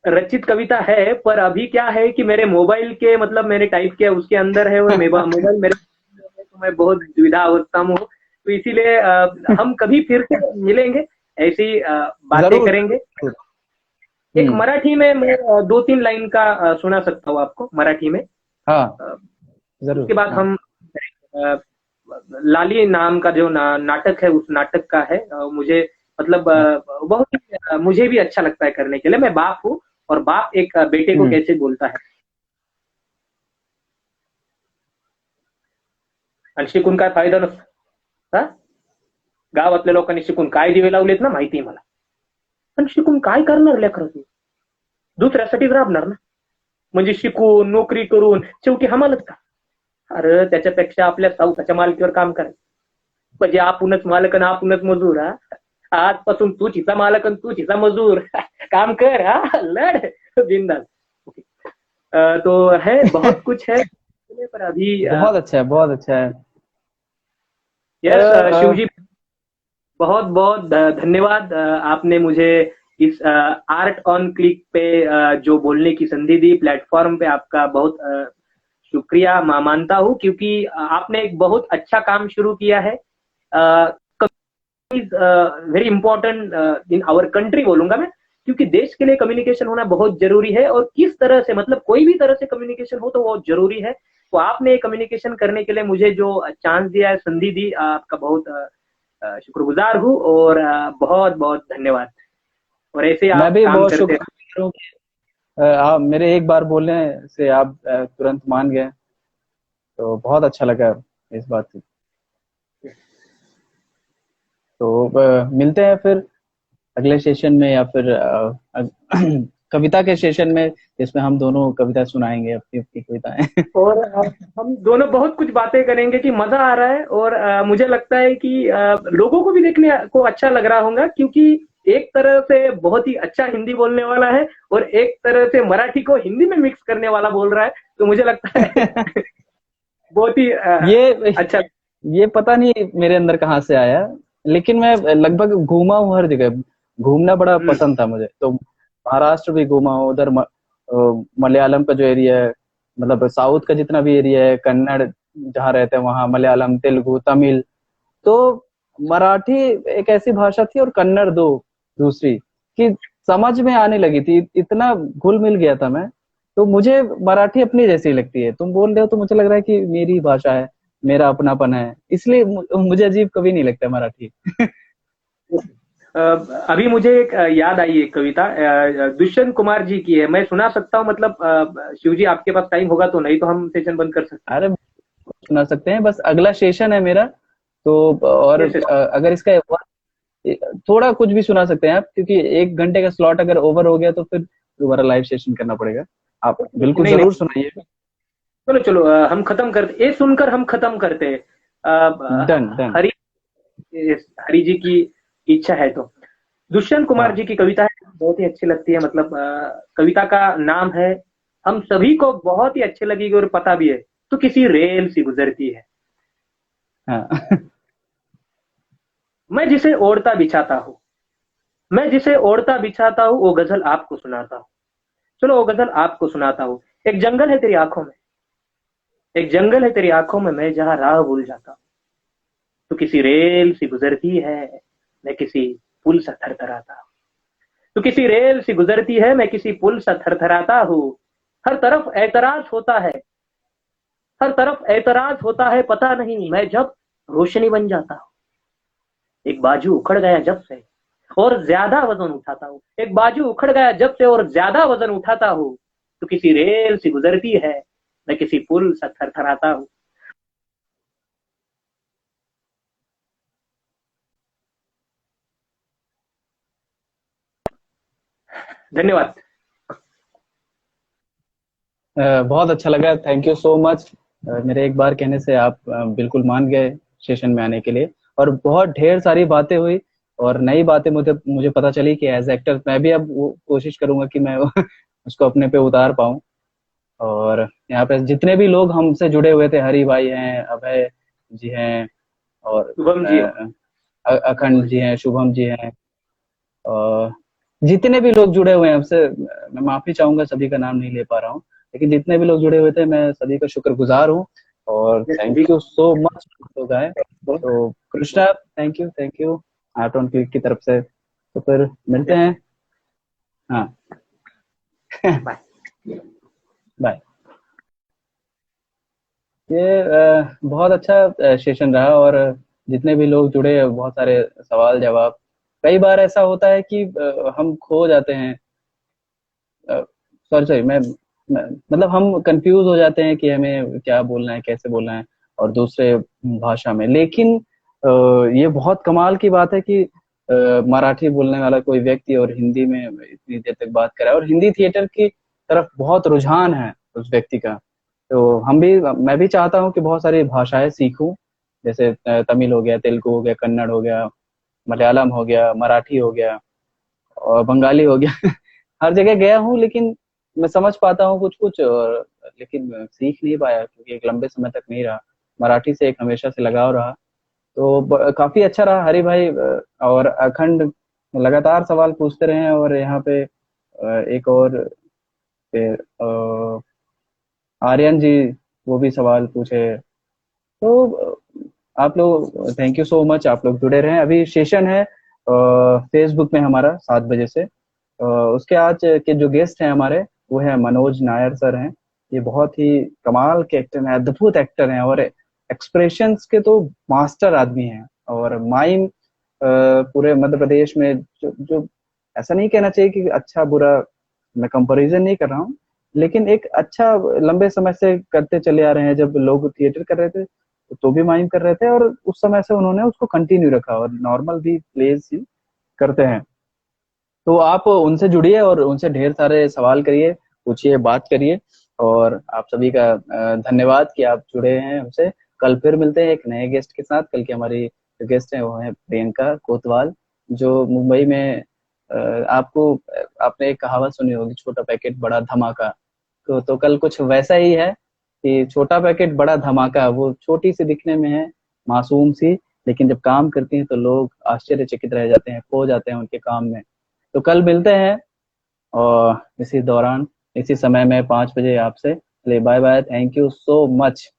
रचित कविता है, पर अभी क्या है कि मेरे मोबाइल के, मतलब मैंने टाइप किया उसके अंदर है, और मोबाइल मेरे, तो मैं बहुत दुविधा अवस्था में हूँ, तो इसीलिए हम कभी फिर से मिलेंगे, ऐसी बातें करेंगे। एक मराठी में मैं 2-3 लाइन का सुना सकता हूँ आपको, मराठी में। हाँ जरूर। उसके बाद हम लाली नाम का जो नाटक है, उस नाटक का है, मुझे मतलब बहुत मुझे भी अच्छा लगता है करने के लिए। मैं बाप हूँ, और बाप एक बेटे को कैसे बोलता है। आणि शिकून काय फायदा नसतो, गावातल्या लोकांनी शिकून काय दिवे लावलेत ना माहिती मला, पण शिकून काय करणार लेकरं, तू दुसऱ्यासाठीच राबणार ना, म्हणजे शिकून नोकरी करून शेवटी हमालच का? अरे त्याच्यापेक्षा आपल्या सावकाच्या मालकीवर काम करायचं, म्हणजे आपणच मालक आणि आपणच मजूर। आजपासून तू हिचा मालक आणि तू हिचा मजूर, काम कर, लड़ बिंदास। तो है बहुत कुछ है, पर अभी बहुत अच्छा है, बहुत अच्छा है। यस शिव जी, बहुत बहुत धन्यवाद, आपने मुझे इस आर्ट ऑन क्लिक पे जो बोलने की संधि दी, प्लेटफॉर्म पे आपका बहुत शुक्रिया मानता हूँ, क्योंकि आपने एक बहुत अच्छा काम शुरू किया है। Is very important in our country बोलूंगा मैं, क्योंकि देश के लिए कम्युनिकेशन होना बहुत जरूरी है, और किस तरह से, मतलब कोई भी तरह से कम्युनिकेशन हो तो वो जरूरी है। तो आपने कम्युनिकेशन करने के लिए मुझे जो चांस दिया है, संधि दी, आपका बहुत शुक्रगुजार हूँ, और बहुत बहुत धन्यवाद। और ऐसे आप मैं भी काम बहुत करते शुक्रिया हूँ कि आप मेरे एक बार बोलने से आप तुरंत मान गए, तो बहुत अच्छा लगा इस बात से। तो मिलते हैं फिर अगले सेशन में, या फिर कविता के सेशन में, जिसमें हम दोनों कविता सुनाएंगे, अपनी अपनी कविताएं। और हम दोनों बहुत कुछ बातें करेंगे कि मजा आ रहा है, और मुझे लगता है कि लोगों को भी देखने को अच्छा लग रहा होगा, क्योंकि एक तरह से बहुत ही अच्छा हिंदी बोलने वाला है, और एक तरह से मराठी को हिंदी में मिक्स करने वाला बोल रहा है, तो मुझे लगता है बहुत ही अच्छा। ये पता नहीं मेरे अंदर कहाँ से आया, लेकिन मैं लगभग घूमा हूँ हर जगह, घूमना बड़ा पसंद था मुझे। तो महाराष्ट्र भी घूमा हूँ, उधर मलयालम का जो एरिया है, मतलब साउथ का जितना भी एरिया है, कन्नड़ जहाँ रहते हैं वहाँ, मलयालम, तेलुगु, तमिल, तो मराठी एक ऐसी भाषा थी और कन्नड़ दूसरी, कि समझ में आने लगी थी, इतना घुल मिल गया था मैं। तो मुझे मराठी अपनी जैसी लगती है, तुम बोल रहे हो तो मुझे लग रहा है कि मेरी भाषा है, मेरा अपनापन है, इसलिए मुझे अजीब कभी नहीं लगता मराठी। अभी मुझे एक याद आई एक कविता, दुष्यंत कुमार जी की है, मैं सुना सकता हूँ, मतलब शिव जी आपके पास टाइम होगा तो, नहीं तो हम सेशन बंद कर सकते हैं। अरे सुना सकते हैं, बस अगला सेशन है मेरा तो, और अगर इसका थोड़ा कुछ भी सुना सकते हैं आप, क्योंकि 1 घंटे का स्लॉट अगर ओवर हो गया तो फिर दोबारा लाइव सेशन करना पड़ेगा। आप बिल्कुल जरूर सुनाइए। चलो चलो, हम खत्म करते, ये सुनकर हम खत्म करते हैं। डन। हरी जी की इच्छा है तो, दुष्यंत कुमार जी की कविता है, बहुत ही अच्छी लगती है। मतलब कविता का नाम है, हम सभी को बहुत ही अच्छी लगेगी और पता भी है, तो किसी रेल सी गुजरती है। हाँ। मैं जिसे ओढ़ता बिछाता हूँ, मैं जिसे ओढ़ता बिछाता हूँ, वो गजल आपको सुनाता हूँ। चलो वो गजल आपको सुनाता हूँ। एक जंगल है तेरी आंखों में, एक जंगल है तेरी आंखों में, मैं जहाँ राह भूल जाता हूँ। तो किसी रेल सी गुजरती है, मैं किसी पुल सा थरथराता हूँ। तो किसी रेल सी गुजरती है, मैं किसी पुल सा थरथराता हूँ। हर तरफ ऐतराज होता है, हर तरफ ऐतराज होता है, पता नहीं मैं जब रोशनी बन जाता हूँ। एक बाजू उखड़ गया जब से और ज्यादा वजन उठाता हूँ, एक बाजू उखड़ गया जब से और ज्यादा वजन उठाता हूँ। तो किसी रेल सी गुजरती है, मैं किसी पुल सा थरथराता हूँ। धन्यवाद। बहुत अच्छा लगा, थैंक यू सो मच। मेरे एक बार कहने से आप बिल्कुल मान गए सेशन में आने के लिए, और बहुत ढेर सारी बातें हुई और नई बातें मुझे मुझे पता चली कि एज एक्टर मैं भी अब वो कोशिश करूंगा कि मैं उसको अपने पे उतार पाऊं। और यहाँ पे जितने भी लोग हमसे जुड़े हुए थे, हरी भाई हैं, अभय जी हैं, और शुभम जी। अखंड जी हैं, शुभम जी हैं, और जितने भी लोग जुड़े हुए हैं हमसे, मैं माफी चाहूंगा सभी का नाम नहीं ले पा रहा हूँ, लेकिन जितने भी लोग जुड़े हुए थे मैं सभी का शुक्रगुजार हूँ। और सभी थैंक यू सो मच तो गाय। तो Krishna, thank you art on click की तरफ से। तो फिर मिलते हैं। हाँ। बाय। बाय। ये बहुत अच्छा सेशन रहा, और जितने भी लोग जुड़े बहुत सारे सवाल जवाब। कई बार ऐसा होता है कि हम खो जाते हैं, सॉरी सॉरी मतलब हम कंफ्यूज हो जाते हैं कि हमें क्या बोलना है, कैसे बोलना है, और दूसरे भाषा में। लेकिन ये बहुत कमाल की बात है कि मराठी बोलने वाला कोई व्यक्ति और हिंदी में इतनी देर तक बात करे, और हिंदी थिएटर की तरफ बहुत रुझान है उस व्यक्ति का। तो मैं भी चाहता हूँ कि बहुत सारी भाषाएं सीखूं, जैसे तमिल हो गया, तेलुगु हो गया, कन्नड़ हो गया, मलयालम हो गया, मराठी हो गया, और बंगाली हो गया। हर जगह गया हूँ, लेकिन मैं समझ पाता हूँ कुछ कुछ, और लेकिन सीख नहीं पाया क्योंकि एक लंबे समय तक नहीं रहा। मराठी से एक हमेशा से लगाव रहा। तो काफी अच्छा रहा हरि भाई, और अखंड लगातार सवाल पूछते रहे हैं, और यहाँ पे एक और फिर आर्यन जी, वो भी सवाल पूछे। तो आप लोग थैंक यू सो मच, आप लोग जुड़े रहें। अभी सेशन है फेसबुक में हमारा 7 बजे से। उसके आज के जो गेस्ट हैं हमारे, वो है मनोज नायर सर हैं। ये बहुत ही कमाल के एक्टर हैं, अद्भुत एक्टर हैं, और एक्सप्रेशंस के तो मास्टर आदमी हैं। और माइम पूरे मध्य प्रदेश में जो ऐसा नहीं कहना चाहिए कि अच्छा बुरा, मैं कंपैरिजन नहीं कर रहा हूँ, लेकिन एक अच्छा लंबे समय से करते चले आ रहे हैं। जब लोग थिएटर कर रहे थे तो भी माइम कर रहे थे, और उस समय से उन्होंने उसको कंटिन्यू रखा, और नॉर्मल भी प्लेस ही करते हैं। तो आप उनसे जुड़िए और उनसे ढेर सारे सवाल करिए, पूछिए, बात करिए। और आप सभी का धन्यवाद कि आप जुड़े हैं हमसे। कल फिर मिलते हैं एक नए गेस्ट के साथ। कल की हमारी जो गेस्ट हैं वो है प्रियंका कोतवाल, जो मुंबई में आपने एक कहावत सुनी होगी, छोटा पैकेट बड़ा धमाका। तो कल कुछ वैसा ही है कि छोटा पैकेट बड़ा धमाका। वो छोटी सी दिखने में है, मासूम सी, लेकिन जब काम करती हैं तो लोग आश्चर्यचकित रह जाते हैं, खो जाते हैं उनके काम में। तो कल मिलते हैं, और इसी दौरान इसी समय में 5 बजे आपसे। Bye bye, thank you so much.